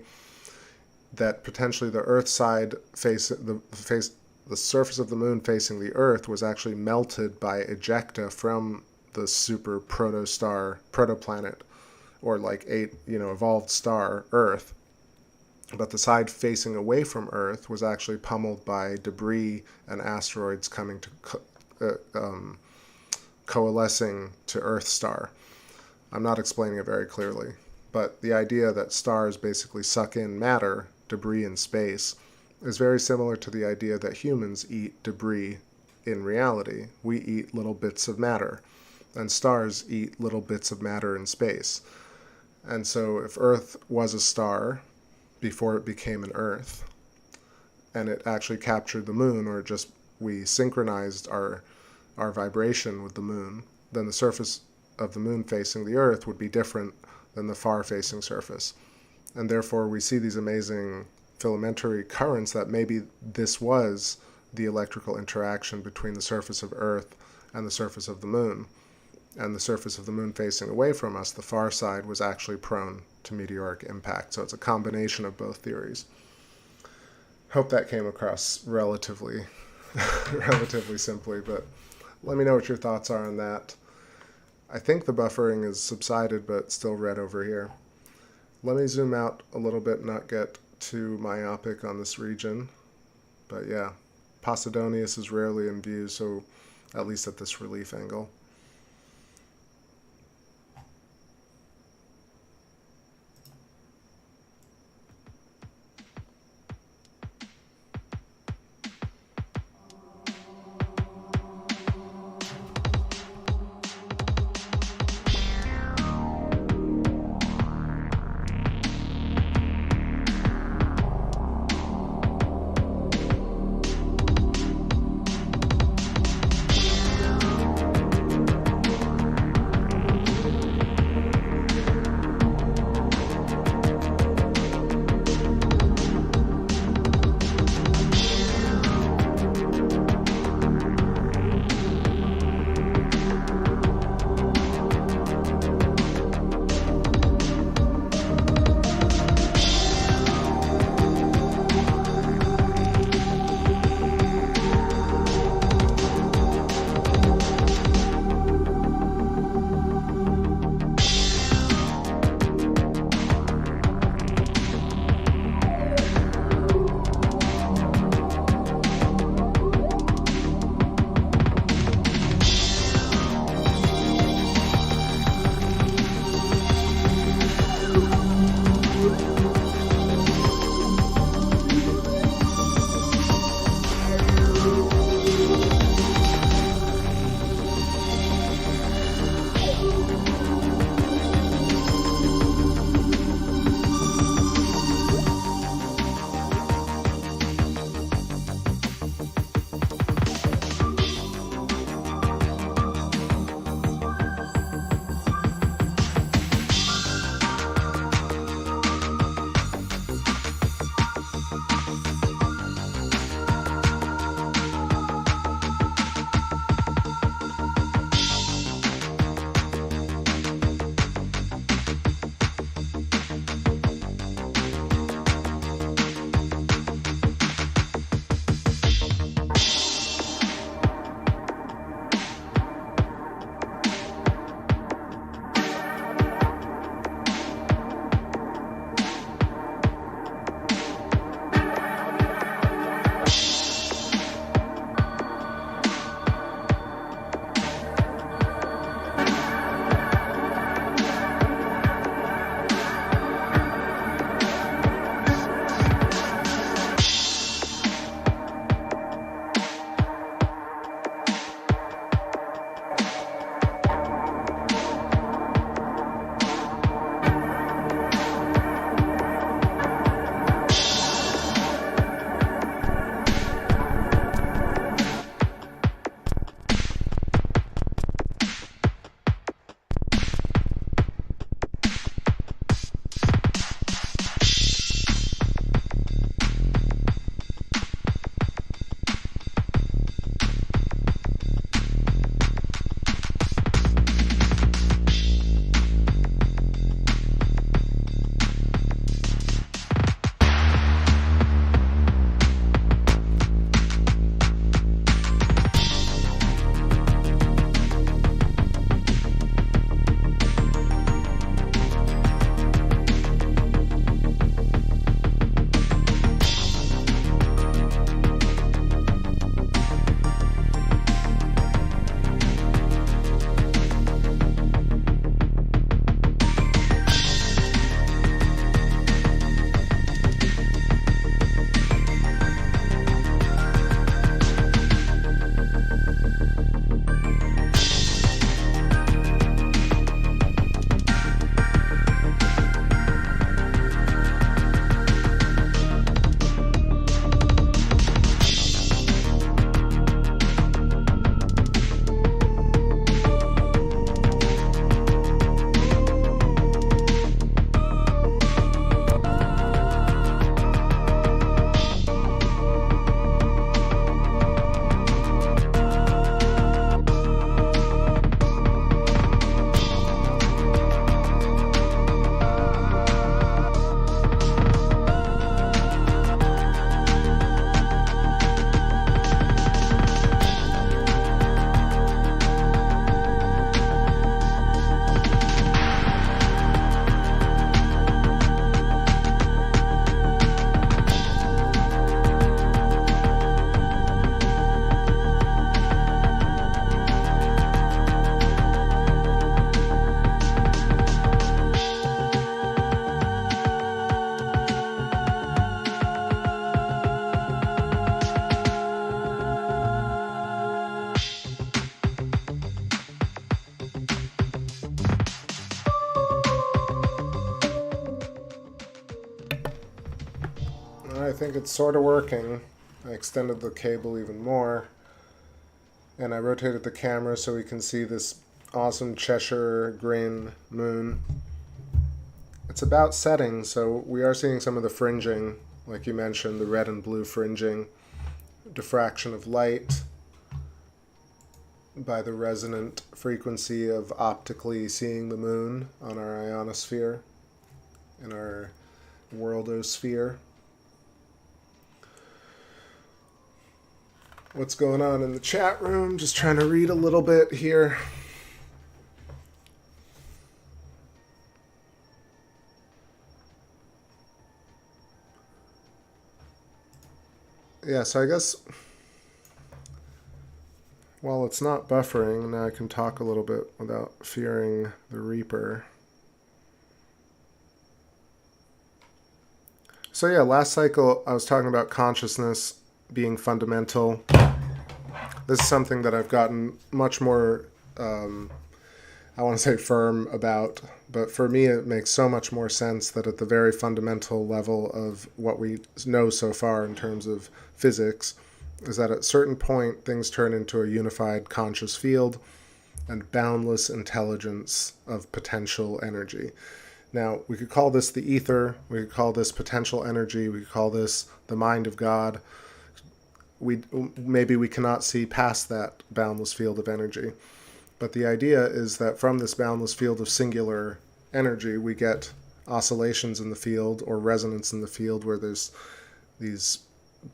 that potentially the Earth side the surface of the moon facing the Earth was actually melted by ejecta from the super protoplanet, or like evolved star Earth. But the side facing away from Earth was actually pummeled by debris and asteroids coming to coalescing to Earth star. I'm not explaining it very clearly, but the idea that stars basically suck in matter, debris in space, is very similar to the idea that humans eat debris in reality. We eat little bits of matter, and stars eat little bits of matter in space. And so if Earth was a star before it became an Earth, and it actually captured the moon, or just we synchronized our vibration with the moon, then the surface of the moon facing the Earth would be different than the far-facing surface. And therefore we see these amazing filamentary currents that maybe this was the electrical interaction between the surface of Earth and the surface of the moon. And the surface of the moon facing away from us, the far side, was actually prone to meteoric impact. So it's a combination of both theories. Hope that came across relatively simply, but let me know what your thoughts are on that. I think the buffering is subsided, but still red over here. Let me zoom out a little bit, not get too myopic on this region. But yeah, Posidonius is rarely in view, so at least at this relief angle. think it's sort of working. I extended the cable even more, and I rotated the camera so we can see this awesome Cheshire green moon. It's about setting, so we are seeing some of the fringing, like you mentioned, the red and blue fringing, diffraction of light by the resonant frequency of optically seeing the moon on our ionosphere, in our worldosphere. What's going on in the chat room? Just trying to read a little bit here. Yeah, so I guess while it's not buffering, now I can talk a little bit without fearing the Reaper. So yeah, last cycle I was talking about consciousness being fundamental. This is something that I've gotten much more, I want to say firm about, but for me it makes so much more sense that at the very fundamental level of what we know so far in terms of physics is that at a certain point things turn into a unified conscious field and boundless intelligence of potential energy. Now, we could call this the ether, we could call this potential energy, we could call this the mind of God. Maybe we cannot see past that boundless field of energy. But the idea is that from this boundless field of singular energy, we get oscillations in the field or resonance in the field where there's these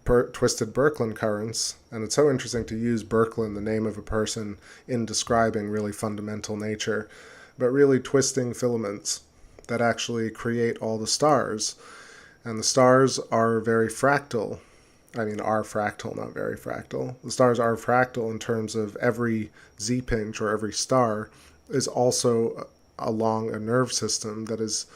twisted Birkeland currents. And it's so interesting to use Birkeland, the name of a person, in describing really fundamental nature, but really twisting filaments that actually create all the stars. And the stars are very fractal. I mean, are fractal, not very fractal. The stars are fractal in terms of every Z-pinch or every star is also along a nerve system that is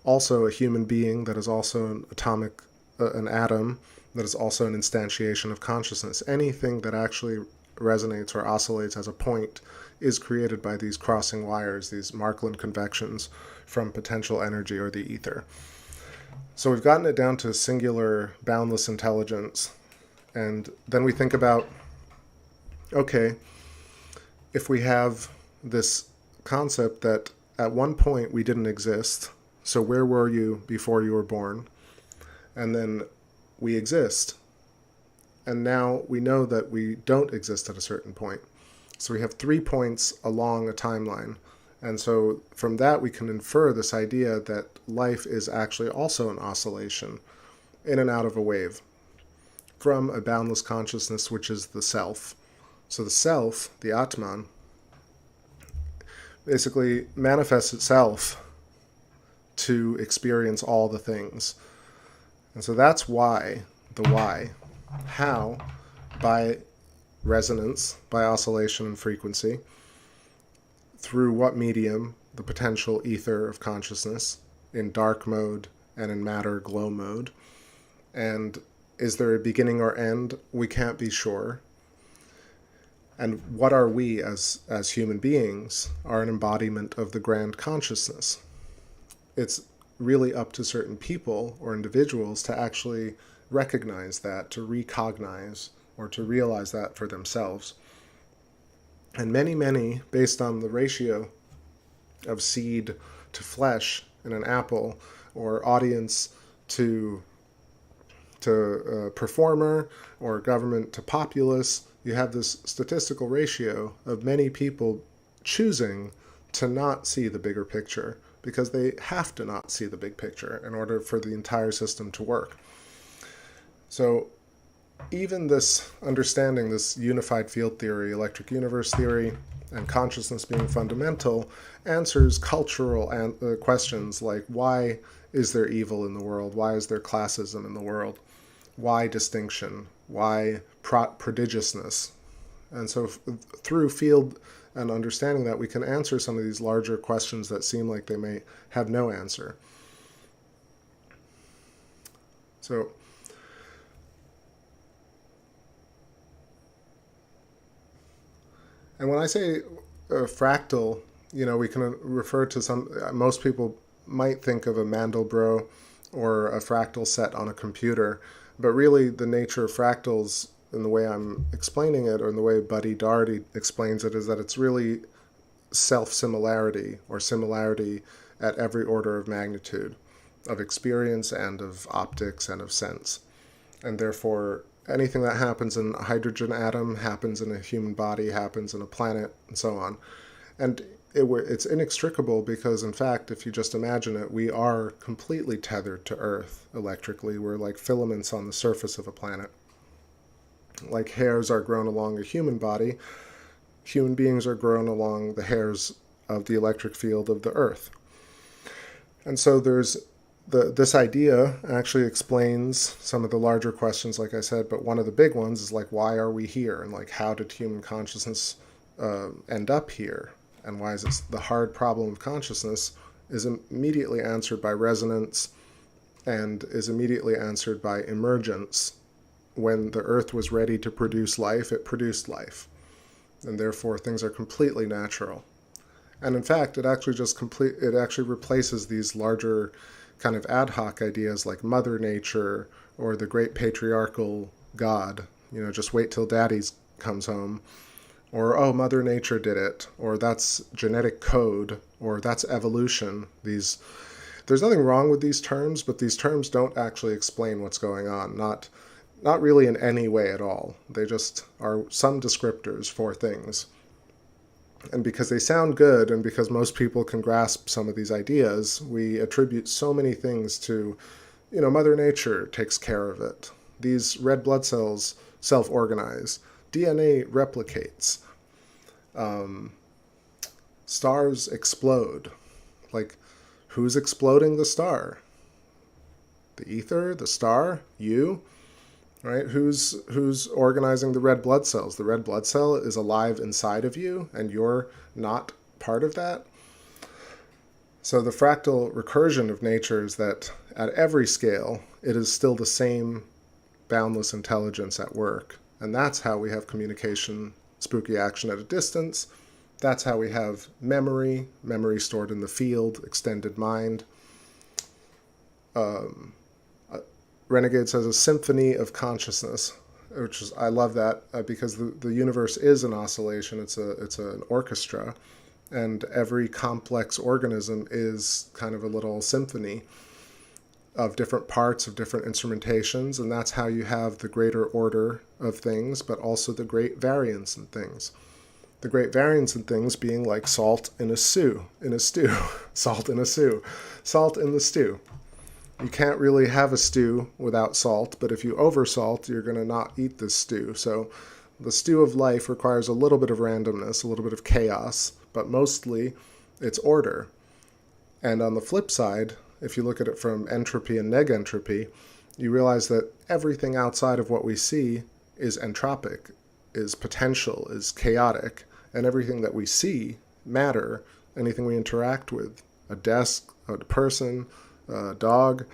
also a human being, that is also an atomic, an atom, that is also an instantiation of consciousness. Anything that actually resonates or oscillates as a point is created by these crossing wires, these Markland convections from potential energy or the ether. So we've gotten it down to singular, boundless intelligence. And then we think about, okay, if we have this concept that at one point we didn't exist, so where were you before you were born? And then we exist. And now we know that we don't exist at a certain point. So we have 3 points along a timeline. And so from that we can infer this idea that life is actually also an oscillation in and out of a wave from a boundless consciousness, which is the self. So the self, the Atman, basically manifests itself to experience all the things. And so that's why, the why. How? By resonance, by oscillation and frequency. Through what medium? The potential ether of consciousness in dark mode and in matter glow mode. And is there a beginning or end? We can't be sure. And what are we as human beings? Are an embodiment of the grand consciousness. It's really up to certain people or individuals to actually recognize that, to recognize or to realize that for themselves. And many, based on the ratio of seed to flesh in an apple, or audience to performer, or government to populace, you have this statistical ratio of many people choosing to not see the bigger picture, because they have to not see the big picture in order for the entire system to work. So even this understanding, this unified field theory, electric universe theory, and consciousness being fundamental, answers cultural questions like, why is there evil in the world? Why is there classism in the world? Why distinction? Why prodigiousness? And so through field and understanding that, we can answer some of these larger questions that seem like they may have no answer. So and when I say fractal, we can refer to most people might think of a Mandelbrot or a fractal set on a computer, But really, the nature of fractals, in the way I'm explaining it, or in the way Buddy Daugherty explains it, is that it's really self-similarity, or similarity at every order of magnitude, of experience and of optics and of sense. And therefore, anything that happens in a hydrogen atom happens in a human body, happens in a planet, and so on. And it's inextricable because, in fact, if you just imagine it, we are completely tethered to Earth electrically. We're like filaments on the surface of a planet. Like hairs are grown along a human body, human beings are grown along the hairs of the electric field of the Earth. And so there's this idea actually explains some of the larger questions, like I said, but one of the big ones is like, why are we here? And like, how did human consciousness end up here? And why is it the hard problem of consciousness is immediately answered by resonance and is immediately answered by emergence. When the Earth was ready to produce life, it produced life. And therefore, things are completely natural. And in fact, it actually replaces these larger kind of ad hoc ideas like Mother Nature or the great patriarchal God. You know, just wait till Daddy comes home. Or, oh, Mother Nature did it. Or that's genetic code. Or that's evolution. There's nothing wrong with these terms, but these terms don't actually explain what's going on. Not really in any way at all. They just are some descriptors for things. And because they sound good, and because most people can grasp some of these ideas, we attribute so many things to, Mother Nature takes care of it. These red blood cells self-organize. DNA replicates. Stars explode. Like, who's exploding the star? The ether? The star? You? Right? Who's organizing the red blood cells? The red blood cell is alive inside of you, and you're not part of that. So the fractal recursion of nature is that at every scale, it is still the same boundless intelligence at work. And that's how we have communication, spooky action at a distance. That's how we have memory stored in the field, extended mind. Renegade says a symphony of consciousness, which is, I love that because the universe is an oscillation. It's an orchestra, and every complex organism is kind of a little symphony of different parts, of different instrumentations, and that's how you have the greater order of things, but also the great variance in things. The great variance in things being like salt in a stew, salt in a stew, salt in the stew. You can't really have a stew without salt, but if you oversalt, you're going to not eat this stew. So the stew of life requires a little bit of randomness, a little bit of chaos, but mostly it's order. And on the flip side, if you look at it from entropy and negentropy, you realize that everything outside of what we see is entropic, is potential, is chaotic, and everything that we see, matter, anything we interact with, a desk, a person, dog,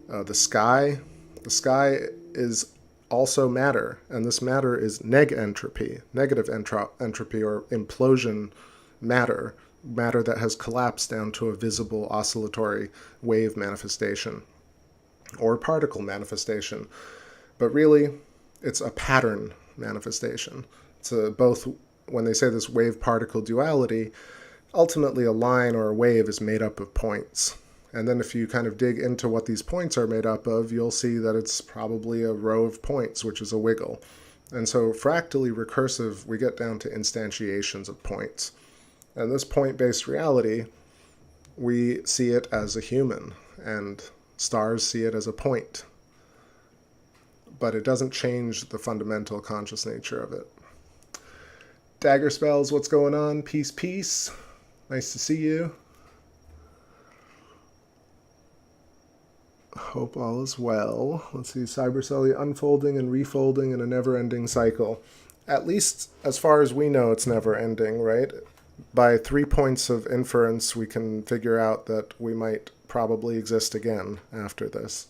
the sky. The sky is also matter, and this matter is negentropy, negative entropy or implosion matter that has collapsed down to a visible oscillatory wave manifestation or particle manifestation. But really, it's a pattern manifestation. It's both, when they say this wave-particle duality, ultimately a line or a wave is made up of points. And then if you kind of dig into what these points are made up of, you'll see that it's probably a row of points, which is a wiggle. And so fractally recursive, we get down to instantiations of points. And this point-based reality, we see it as a human, and stars see it as a point. But it doesn't change the fundamental conscious nature of it. Dagger Spells, what's going on? Peace, peace. Nice to see you. Hope all is well. Let's see, Cybercelli unfolding and refolding in a never-ending cycle. At least as far as we know, it's never-ending, right? By 3 points of inference, we can figure out that we might probably exist again after this.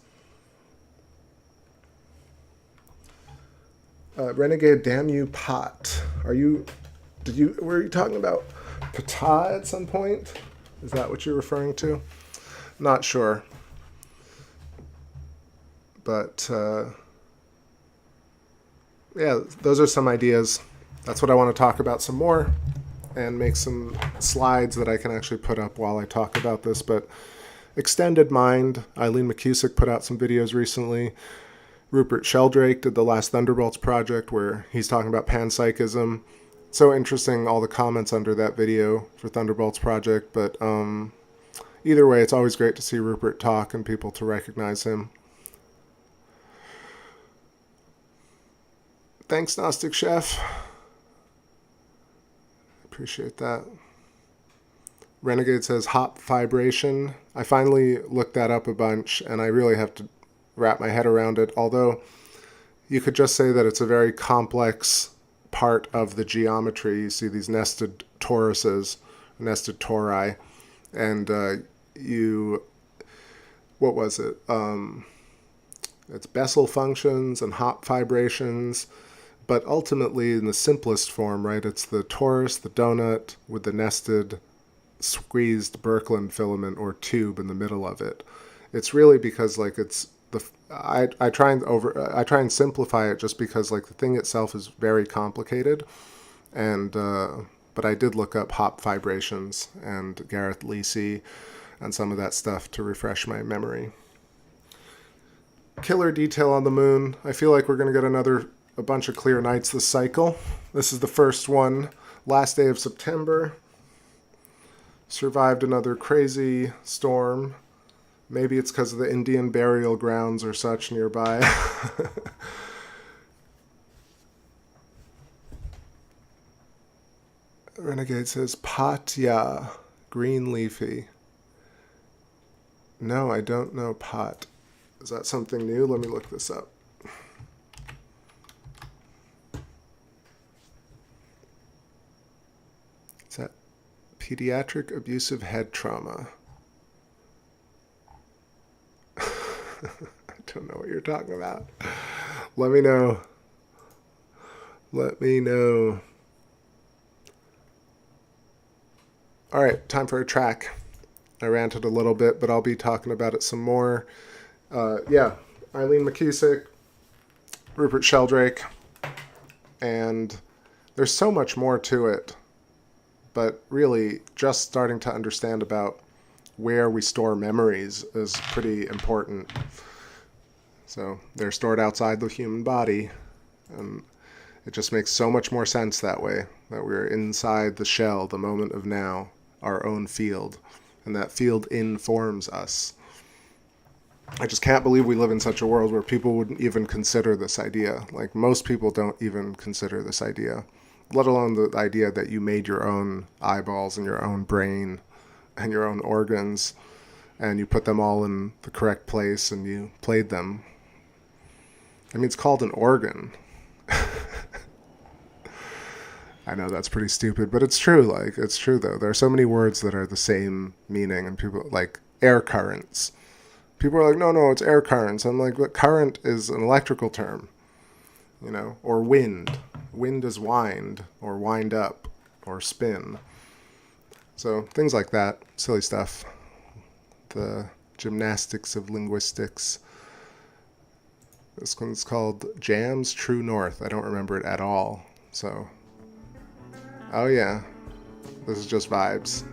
Renegade, damn you, pot. Were you talking about pata at some point? Is that what you're referring to? Not sure. But yeah, those are some ideas. That's what I want to talk about some more and make some slides that I can actually put up while I talk about this. But Extended Mind, Eileen McCusick put out some videos recently. Rupert Sheldrake did the last Thunderbolts Project where he's talking about panpsychism. So interesting, all the comments under that video for Thunderbolts Project. But either way, it's always great to see Rupert talk and people to recognize him. Thanks, Gnostic Chef. Appreciate that. Renegade says hop vibration. I finally looked that up a bunch, and I really have to wrap my head around it. Although you could just say that it's a very complex part of the geometry. You see these nested toruses, nested tori, and what was it? It's Bessel functions and hop vibrations. But ultimately, in the simplest form, right, it's the torus, the donut, with the nested, squeezed Birkeland filament or tube in the middle of it. It's really because, like, it's the I try and simplify it just because, like, the thing itself is very complicated, and but I did look up hop vibrations and Gareth Lisi and some of that stuff to refresh my memory. Killer detail on the moon. I feel like we're gonna get a bunch of clear nights this cycle. This is the first one. Last day of September. Survived another crazy storm. Maybe it's because of the Indian burial grounds or such nearby. Renegade says Patya, green leafy. No, I don't know pot. Is that something new? Let me look this up. Is that pediatric abusive head trauma? I don't know what you're talking about. Let me know. Let me know. All right, time for a track. I ranted a little bit, but I'll be talking about it some more. Yeah, Eileen McCusick, Rupert Sheldrake, and there's so much more to it. But really, just starting to understand about where we store memories is pretty important. So they're stored outside the human body, and it just makes so much more sense that way, that we're inside the shell, the moment of now, our own field, and that field informs us. I just can't believe we live in such a world where people wouldn't even consider this idea. Like, most people don't even consider this idea, let alone the idea that you made your own eyeballs and your own brain and your own organs, and you put them all in the correct place and you played them. I mean, it's called an organ. I know that's pretty stupid, but it's true. Like, it's true, though. There are so many words that are the same meaning, and people, like, air currents. People are like, no, it's air currents. I'm like, but current is an electrical term, you know, or wind. Wind is wind, or wind up, or spin. So things like that, silly stuff. The gymnastics of linguistics. This one's called Jam's True North. I don't remember it at all. So, oh yeah, this is just vibes.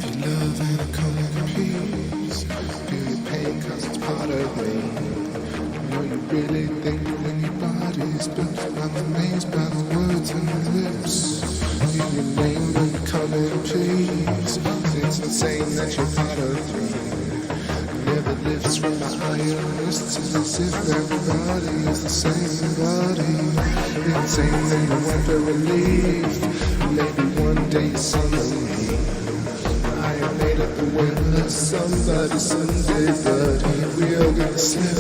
give you love and I come in peace. Feel your pain cause it's part of me. I know you really think when your body's built. I'm amazed by the words on your lips. Feel your name when you come in peace. It's insane that you're part of me. Never lifts from my iron wrists. It's as if everybody is the same body. Insane that you want the relief. Maybe one day suddenly I am made of the wind that somebody someday, but he will get slip.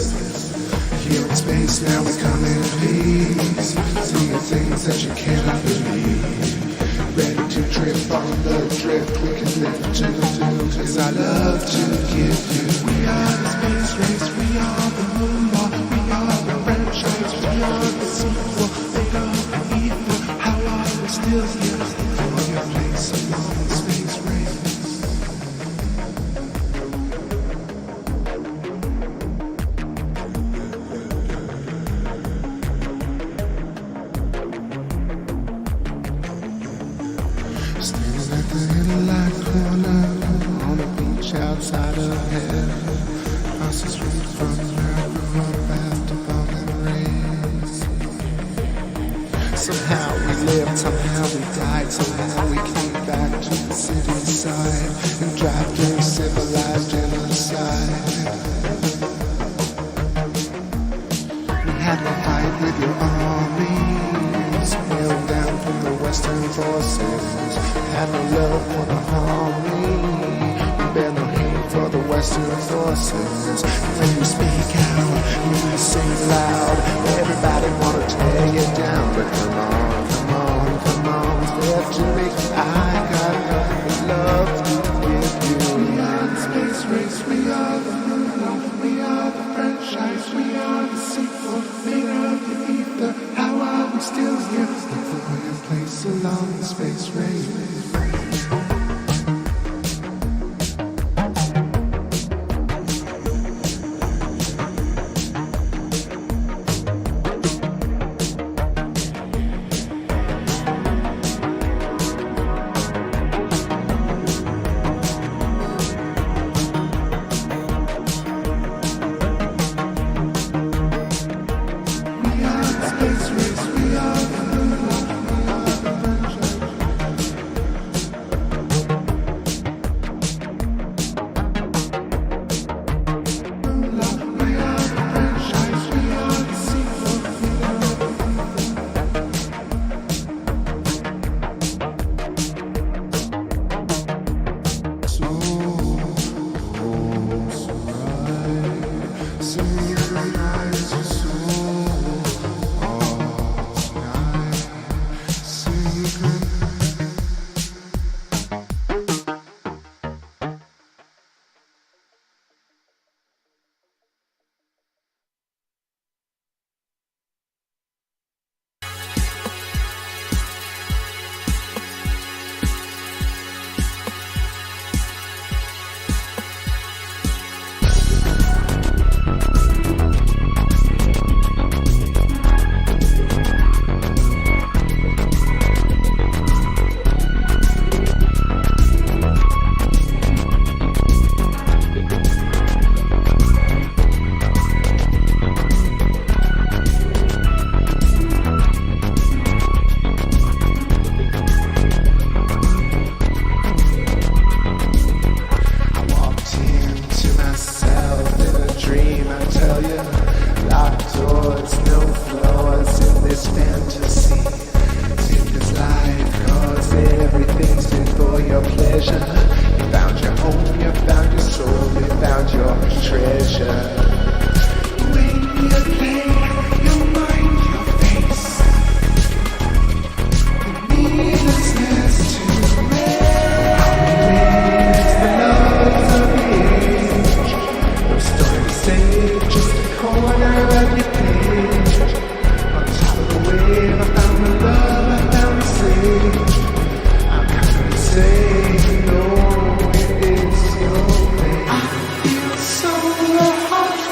Here in space now we come in peace. Seeing things that you cannot believe. Ready to trip on the drift. We can live to do. Cause I love to give you. We are the space race. We are the moonwalk. We are the franchise. We are the sequel. Made of the ether. How are we still here? For your place along the space race. Standing at the Interlock corner on a beach outside of heaven, across the street from where I grew up after bombing rains. Somehow we lived, somehow we died, somehow we came back to the city side and drive through civilized genocide. We had to fight with your armies, held down from the Western forces. Had no love for the army, we bear no hate for the Western forces. When you speak out, you sing loud, everybody wanna tear you down. But come on, come on, come on, step to me, I got nothing but love to give you. We are the space race, we are the moonwalk, we are the franchise, we are the sequel, made of the ether. How are we still here? Look for your place along the space race. Say no, it is your way. I feel so hot.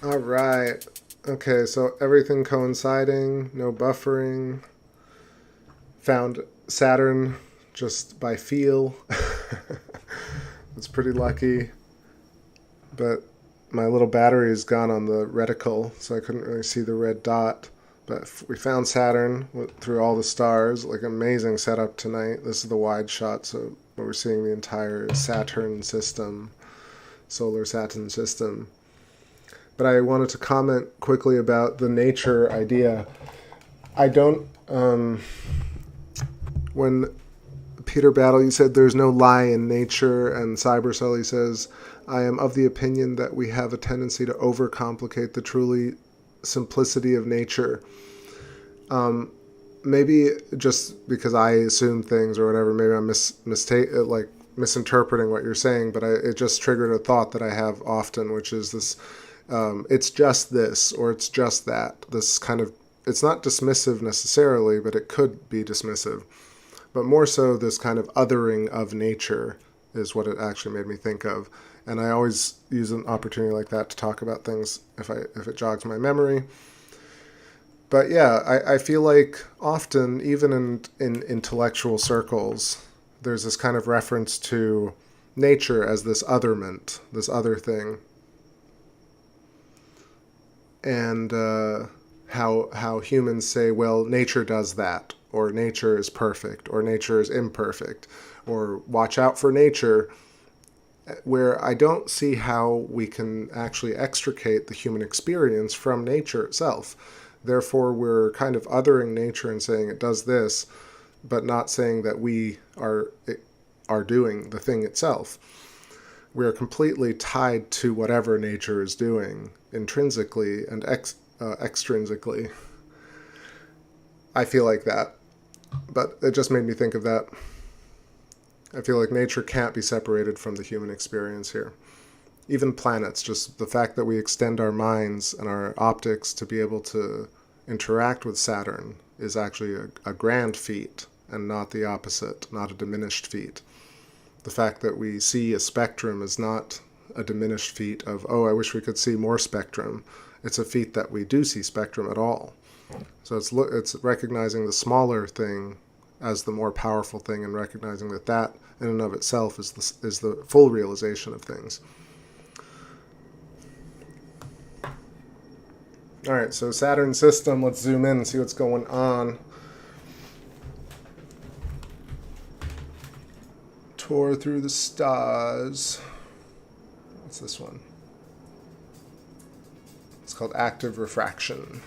All right. Okay, so everything coinciding, no buffering. Found Saturn just by feel. It's pretty lucky. But my little battery is gone on the reticle, so I couldn't really see the red dot. But we found Saturn through all the stars. Like, amazing setup tonight. This is the wide shot, so we're seeing the entire Saturn system, solar Saturn system. But I wanted to comment quickly about the nature idea. I don't... when Peter Battle, you said there's no lie in nature, and Cybercell, he says, I am of the opinion that we have a tendency to overcomplicate the truly simplicity of nature. Maybe just because I assume things or whatever, maybe I'm misinterpreting what you're saying, but it just triggered a thought that I have often, which is this, it's just this, or it's just that. This kind of, it's not dismissive necessarily, but it could be dismissive. But more so, this kind of othering of nature is what it actually made me think of. And I always use an opportunity like that to talk about things if it jogs my memory. But yeah, I feel like often, even in intellectual circles, there's this kind of reference to nature as this otherment, this other thing. And how humans say, well, nature does that, or nature is perfect, or nature is imperfect, or watch out for nature, where I don't see how we can actually extricate the human experience from nature itself. Therefore, we're kind of othering nature and saying it does this, but not saying that we are doing the thing itself. We are completely tied to whatever nature is doing, intrinsically and extrinsically. I feel like that. But it just made me think of that. I feel like nature can't be separated from the human experience here. Even planets, just the fact that we extend our minds and our optics to be able to interact with Saturn is actually a grand feat and not the opposite, not a diminished feat. The fact that we see a spectrum is not a diminished feat of, oh, I wish we could see more spectrum. It's a feat that we do see spectrum at all. So it's recognizing the smaller thing as the more powerful thing, and recognizing that in and of itself is the full realization of things. All right, so Saturn system, let's zoom in and see what's going on. Tour through the stars. What's this one? It's called active refraction.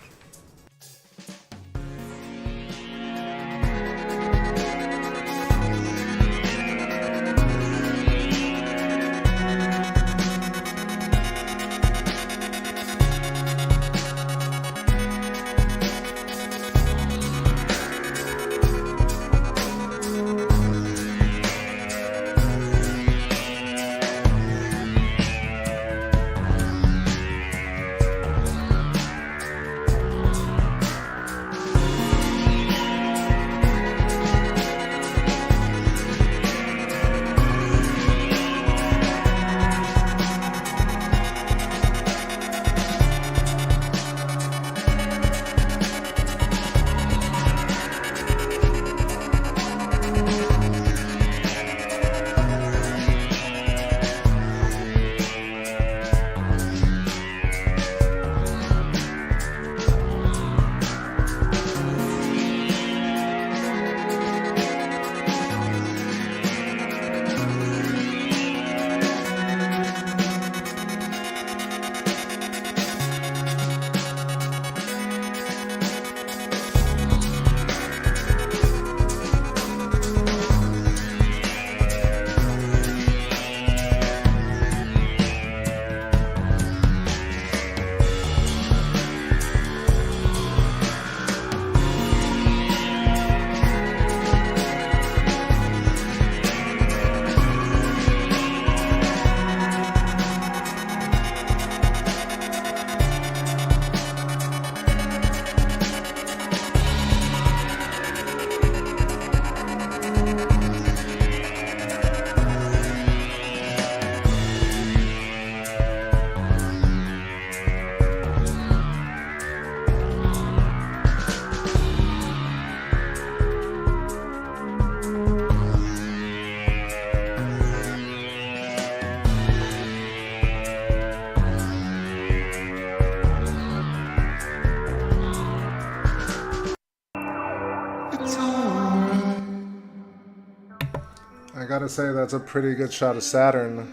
gotta say that's a pretty good shot of Saturn.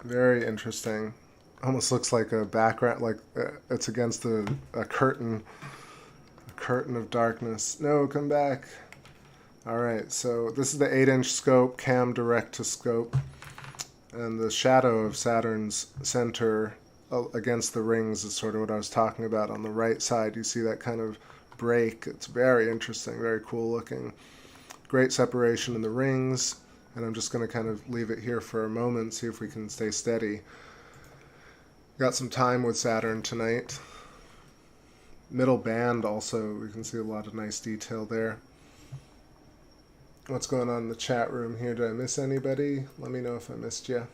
Very interesting. Almost looks like a background, like it's against a curtain of darkness. No, come back. Alright, so this is the 8-inch scope, cam direct to scope. And the shadow of Saturn's center against the rings is sort of what I was talking about. On the right side, you see that kind of break. It's very interesting, very cool looking. Great separation in the rings. And I'm just going to kind of leave it here for a moment, see if we can stay steady. Got some time with Saturn tonight. Middle band also, we can see a lot of nice detail there. What's going on in the chat room here? Did I miss anybody? Let me know if I missed you.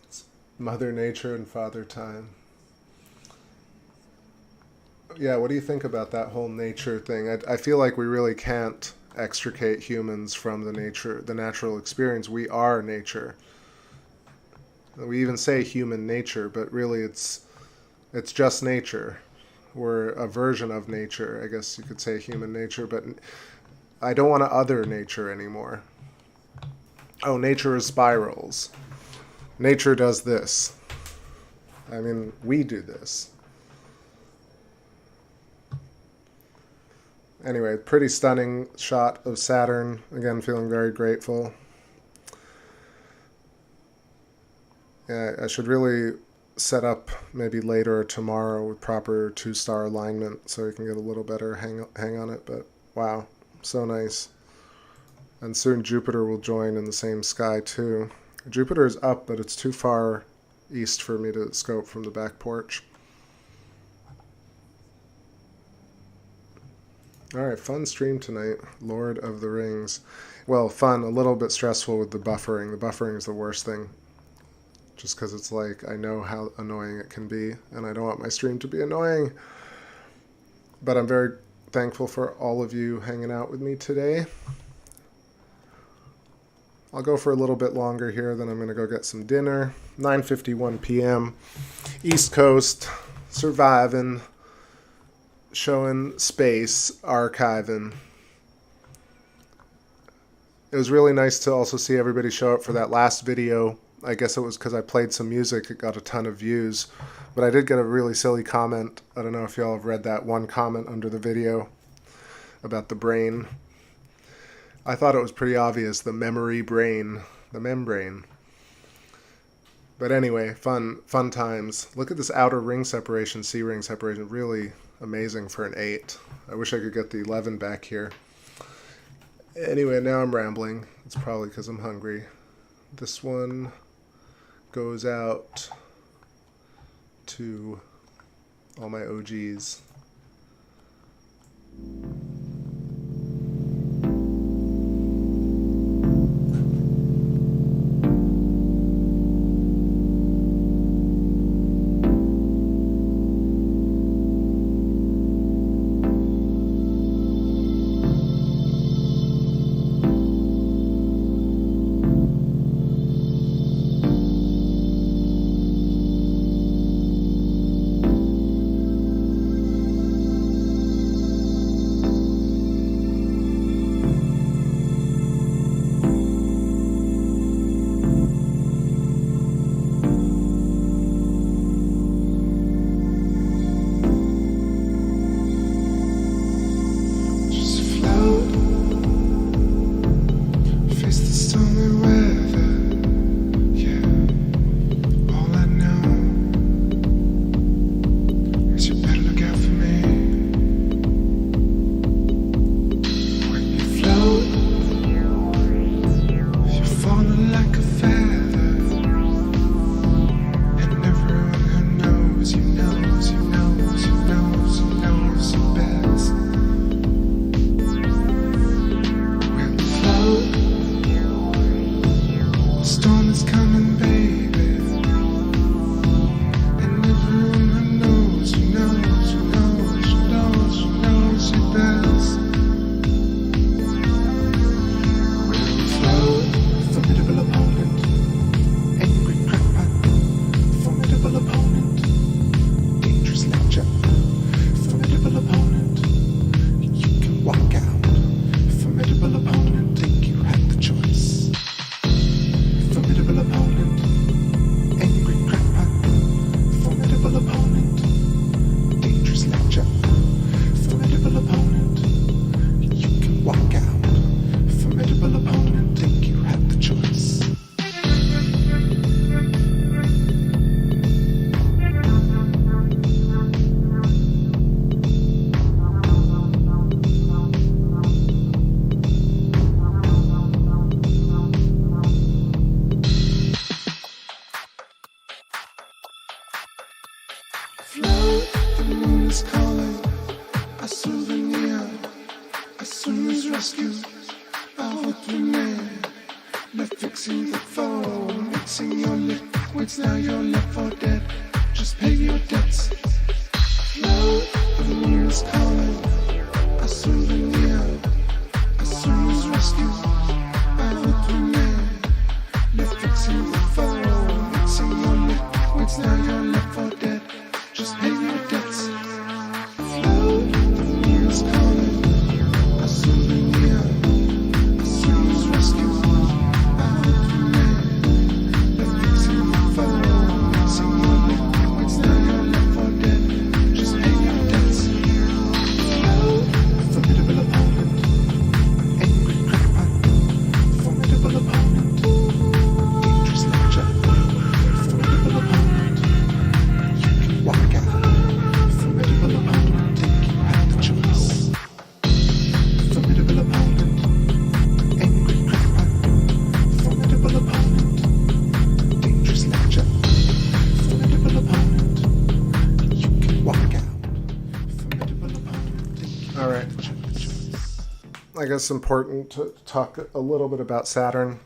It's Mother Nature and Father Time. Yeah, what do you think about that whole nature thing? I feel like we really can't extricate humans from the natural experience. We are nature. We even say human nature, but really it's just nature. We're a version of nature. I guess you could say human nature, but I don't want to other nature anymore. Oh, nature is spirals. Nature does this. I mean, we do this. Anyway, pretty stunning shot of Saturn. Again, feeling very grateful. Yeah, I should really set up maybe later or tomorrow with proper 2-star alignment so we can get a little better hang on it, but wow, so nice. And soon Jupiter will join in the same sky too. Jupiter is up, but it's too far east for me to scope from the back porch. Alright, fun stream tonight. Lord of the Rings. Well, fun, a little bit stressful with the buffering. The buffering is the worst thing. Just because it's like, I know how annoying it can be, and I don't want my stream to be annoying. But I'm very thankful for all of you hanging out with me today. I'll go for a little bit longer here, then I'm going to go get some dinner. 9:51 p.m. East Coast, surviving, showing space, archiving. It was really nice to also see everybody show up for that last video. I guess it was because I played some music, it got a ton of views. But I did get a really silly comment. I don't know if y'all have read that one comment under the video about the brain. I thought it was pretty obvious, the memory brain, the membrane. But anyway, fun times. Look at this outer ring separation, C-ring separation, really amazing for an 8. I wish I could get the 11 back here. Anyway, now I'm rambling. It's probably because I'm hungry. This one goes out to all my OGs. Walk out. rescue. Our command. Left fixing the phone. Mixing your liquids, now you're left for dead. Just pay your debts. Now the moon is calling. A souvenir. A soul's rescue. Our command. Left fixing the phone. Mixing your liquids, now you're left for dead. Just pay your debts. Now the moon is calling. A souvenir. A soul's rescue. Our command. Left fixing the phone. Mixing your liquids, now you're left for dead. Just pay your debts. Formidable opponent. Angry crackpot. Formidable opponent. Dangerous lecture. Formidable opponent. You can walk out. Formidable opponent. Think you have the choice. Formidable opponent. Angry crackpot. Formidable opponent. Dangerous lecture. Formidable opponent. You can walk out. Formidable opponent. Think you All right. have the choice. I guess it's important to talk a little bit about Saturn,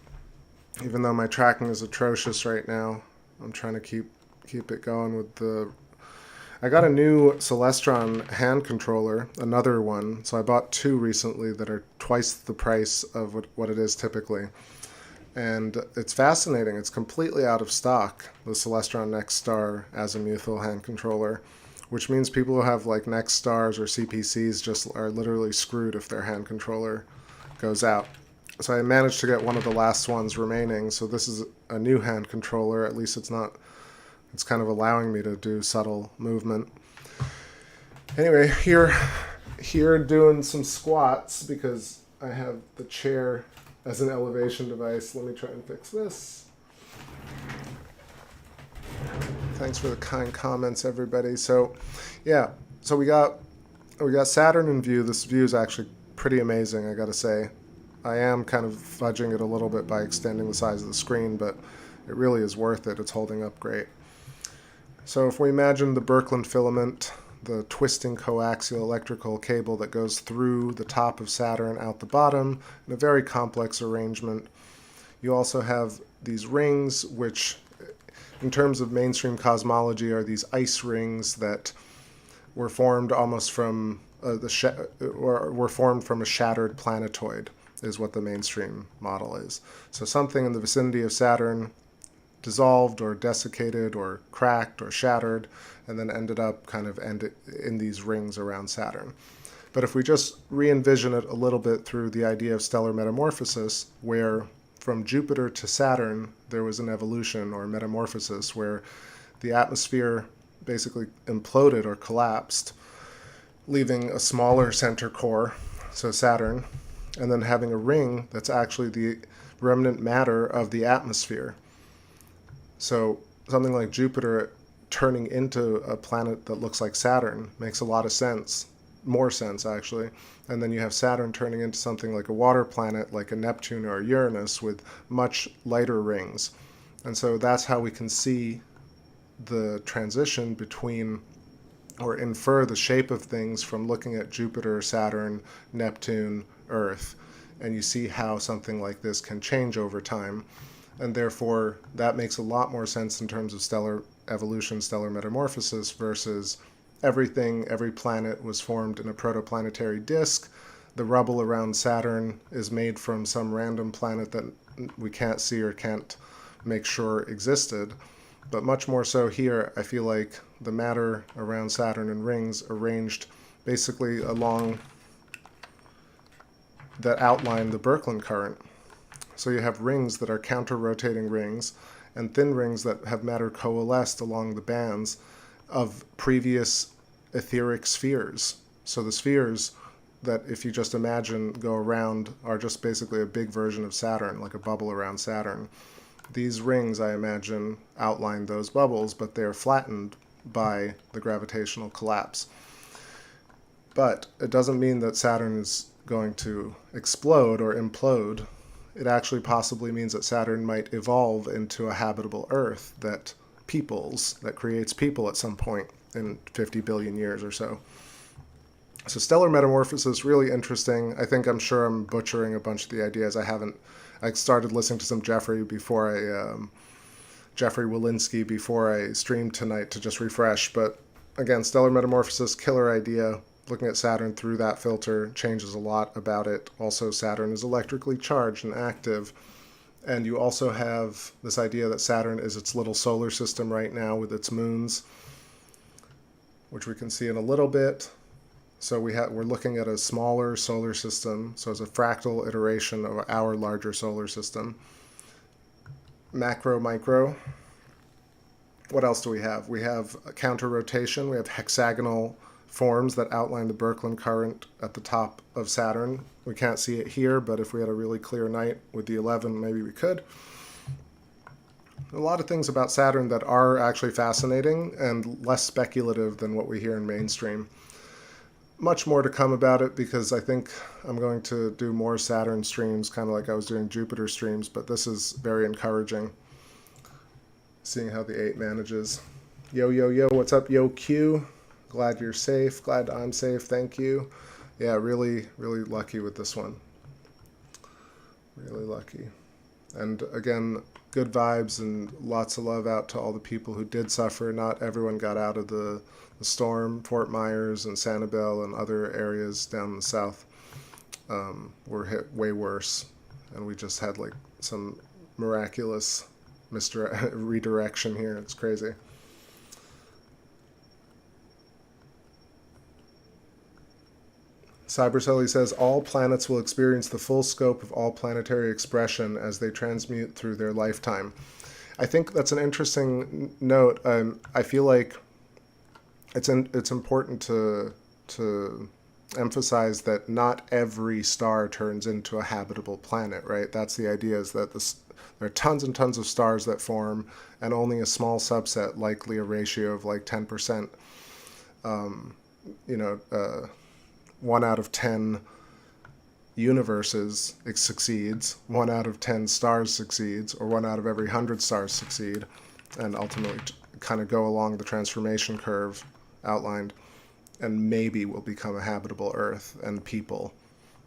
even though my tracking is atrocious right now. I'm trying to keep it going with the... I got a new Celestron hand controller, another one. So I bought two recently that are twice the price of what it is typically. And it's fascinating. It's completely out of stock, the Celestron Nexstar azimuthal hand controller, which means people who have like Nexstars or CPCs just are literally screwed if their hand controller goes out. So I managed to get one of the last ones remaining. So this is a new hand controller. At least it's kind of allowing me to do subtle movement. Anyway, here doing some squats because I have the chair as an elevation device. Let me try and fix this. Thanks for the kind comments, everybody. So, yeah. So we got Saturn in view. This view is actually pretty amazing, I gotta say. I am kind of fudging it a little bit by extending the size of the screen, but it really is worth it. It's holding up great. So if we imagine the Birkeland filament, the twisting coaxial electrical cable that goes through the top of Saturn out the bottom in a very complex arrangement. You also have these rings, which in terms of mainstream cosmology are these ice rings that were formed almost from were formed from a shattered planetoid, is what the mainstream model is. So something in the vicinity of Saturn dissolved or desiccated or cracked or shattered and then ended up kind of in these rings around Saturn. But if we just re-envision it a little bit through the idea of stellar metamorphosis, where from Jupiter to Saturn there was an evolution or metamorphosis where the atmosphere basically imploded or collapsed, leaving a smaller center core, so Saturn, and then having a ring that's actually the remnant matter of the atmosphere. So something like Jupiter turning into a planet that looks like Saturn makes a lot of sense, more sense actually. And then you have Saturn turning into something like a water planet, like a Neptune or a Uranus with much lighter rings. And so that's how we can see the transition between, or infer the shape of things from looking at Jupiter, Saturn, Neptune, Earth. And you see how something like this can change over time. And therefore, that makes a lot more sense in terms of stellar evolution, stellar metamorphosis, versus every planet was formed in a protoplanetary disk. The rubble around Saturn is made from some random planet that we can't see or can't make sure existed. But much more so here, I feel like the matter around Saturn and rings arranged basically along that outline the Birkeland current. So you have rings that are counter-rotating rings and thin rings that have matter coalesced along the bands of previous etheric spheres. So the spheres that, if you just imagine, go around are just basically a big version of Saturn, like a bubble around Saturn. These rings, I imagine, outline those bubbles, but they're flattened by the gravitational collapse. But it doesn't mean that Saturn is going to explode or implode. It actually possibly means that Saturn might evolve into a habitable Earth that creates people at some point in 50 billion years or so. So stellar metamorphosis, really interesting. I'm sure I'm butchering a bunch of the ideas. I started listening to some Jeffrey Walensky before I streamed tonight to just refresh. But again, stellar metamorphosis, killer idea. Looking at Saturn through that filter changes a lot about it. Also, Saturn is electrically charged and active. And you also have this idea that Saturn is its little solar system right now with its moons, which we can see in a little bit. So we're looking at a smaller solar system, so it's a fractal iteration of our larger solar system. Macro, micro. What else do we have? We have counter rotation. We have hexagonal forms that outline the Birkeland current at the top of Saturn. We can't see it here, but if we had a really clear night with the 11, maybe we could. A lot of things about Saturn that are actually fascinating and less speculative than what we hear in mainstream. Much more to come about it, because I think I'm going to do more Saturn streams, kind of like I was doing Jupiter streams, but this is very encouraging, seeing how the 8 manages. Yo, yo, yo, what's up, yo, Q? Glad you're safe. Glad I'm safe, thank you. Yeah, really, really lucky with this one. Really lucky. And again, good vibes and lots of love out to all the people who did suffer. Not everyone got out of the storm. Fort Myers and Sanibel and other areas down in the south were hit way worse. And we just had like some miraculous redirection here. It's crazy. Cybercelly says, all planets will experience the full scope of all planetary expression as they transmute through their lifetime. I think that's an interesting note. I feel like it's important to emphasize that not every star turns into a habitable planet, right? That's the idea, is that there are tons and tons of stars that form, and only a small subset, likely a ratio of like 10%, 1 out of 10 universes it succeeds, 1 out of 10 stars succeeds, or 1 out of every 100 stars succeed, and ultimately kind of go along the transformation curve outlined, and maybe will become a habitable Earth and people.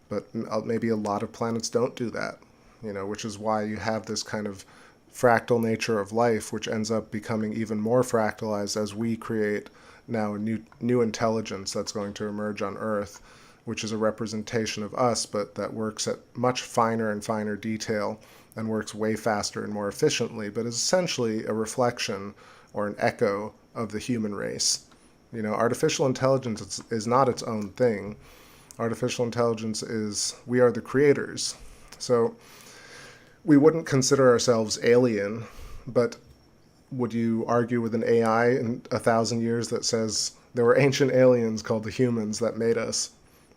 But maybe a lot of planets don't do that, which is why you have this kind of fractal nature of life, which ends up becoming even more fractalized as we create now a new intelligence that's going to emerge on Earth, which is a representation of us, but that works at much finer and finer detail and works way faster and more efficiently, but is essentially a reflection or an echo of the human race. Artificial intelligence is not its own thing. Artificial intelligence is, we are the creators. So we wouldn't consider ourselves alien, but would you argue with an AI in 1,000 years that says there were ancient aliens called the humans that made us?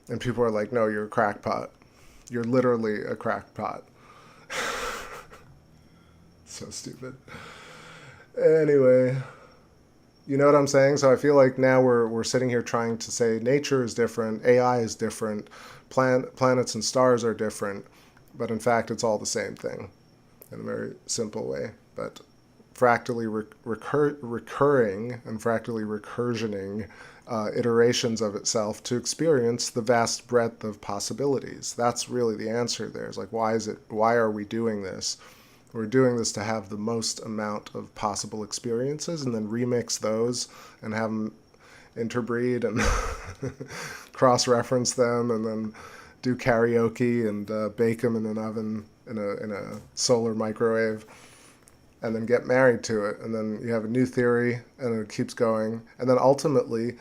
And people are like, no, you're a crackpot. You're literally a crackpot. So stupid. Anyway, you know what I'm saying? So I feel like now we're sitting here trying to say nature is different, AI is different, planets and stars are different, but in fact it's all the same thing in a very simple way. But fractally recurring and fractally recursioning iterations of itself to experience the vast breadth of possibilities. That's really the answer there. It's like, why are we doing this? We're doing this to have the most amount of possible experiences and then remix those and have them interbreed and cross-reference them and then do karaoke and bake them in an oven in a solar microwave and then get married to it. And then you have a new theory and it keeps going. And then ultimately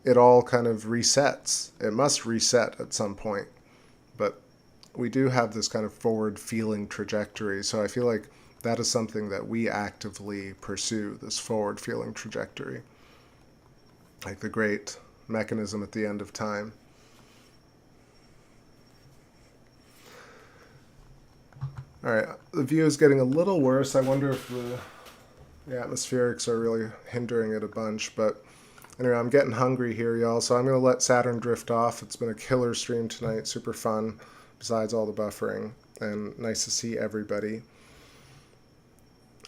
it all kind of resets. It must reset at some point. But we do have this kind of forward-feeling trajectory. So I feel like that is something that we actively pursue, this forward-feeling trajectory. Like the great mechanism at the end of time. All right, the view is getting a little worse. I wonder if the atmospherics are really hindering it a bunch. But anyway, I'm getting hungry here, y'all. So I'm going to let Saturn drift off. It's been a killer stream tonight. Super fun, besides all the buffering. And nice to see everybody.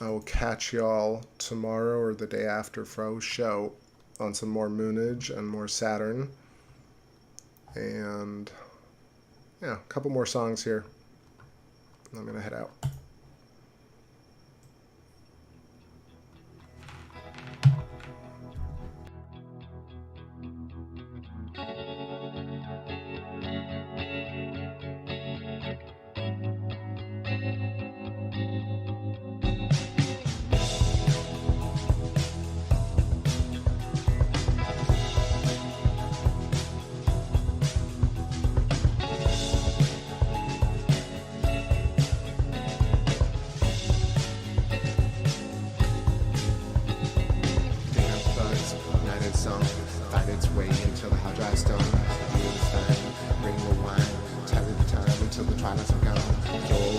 I will catch y'all tomorrow or the day after for a show on some more Moonage and more Saturn. And yeah, a couple more songs here. I'm going to head out. Find its way into the hard dry stone. Feel the sun, bring the wine, tally the time until the twilights are gone. Your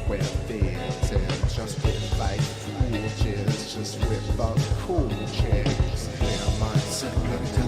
web fits, and just with like fool chicks, just whip up cool chicks. They're my secret.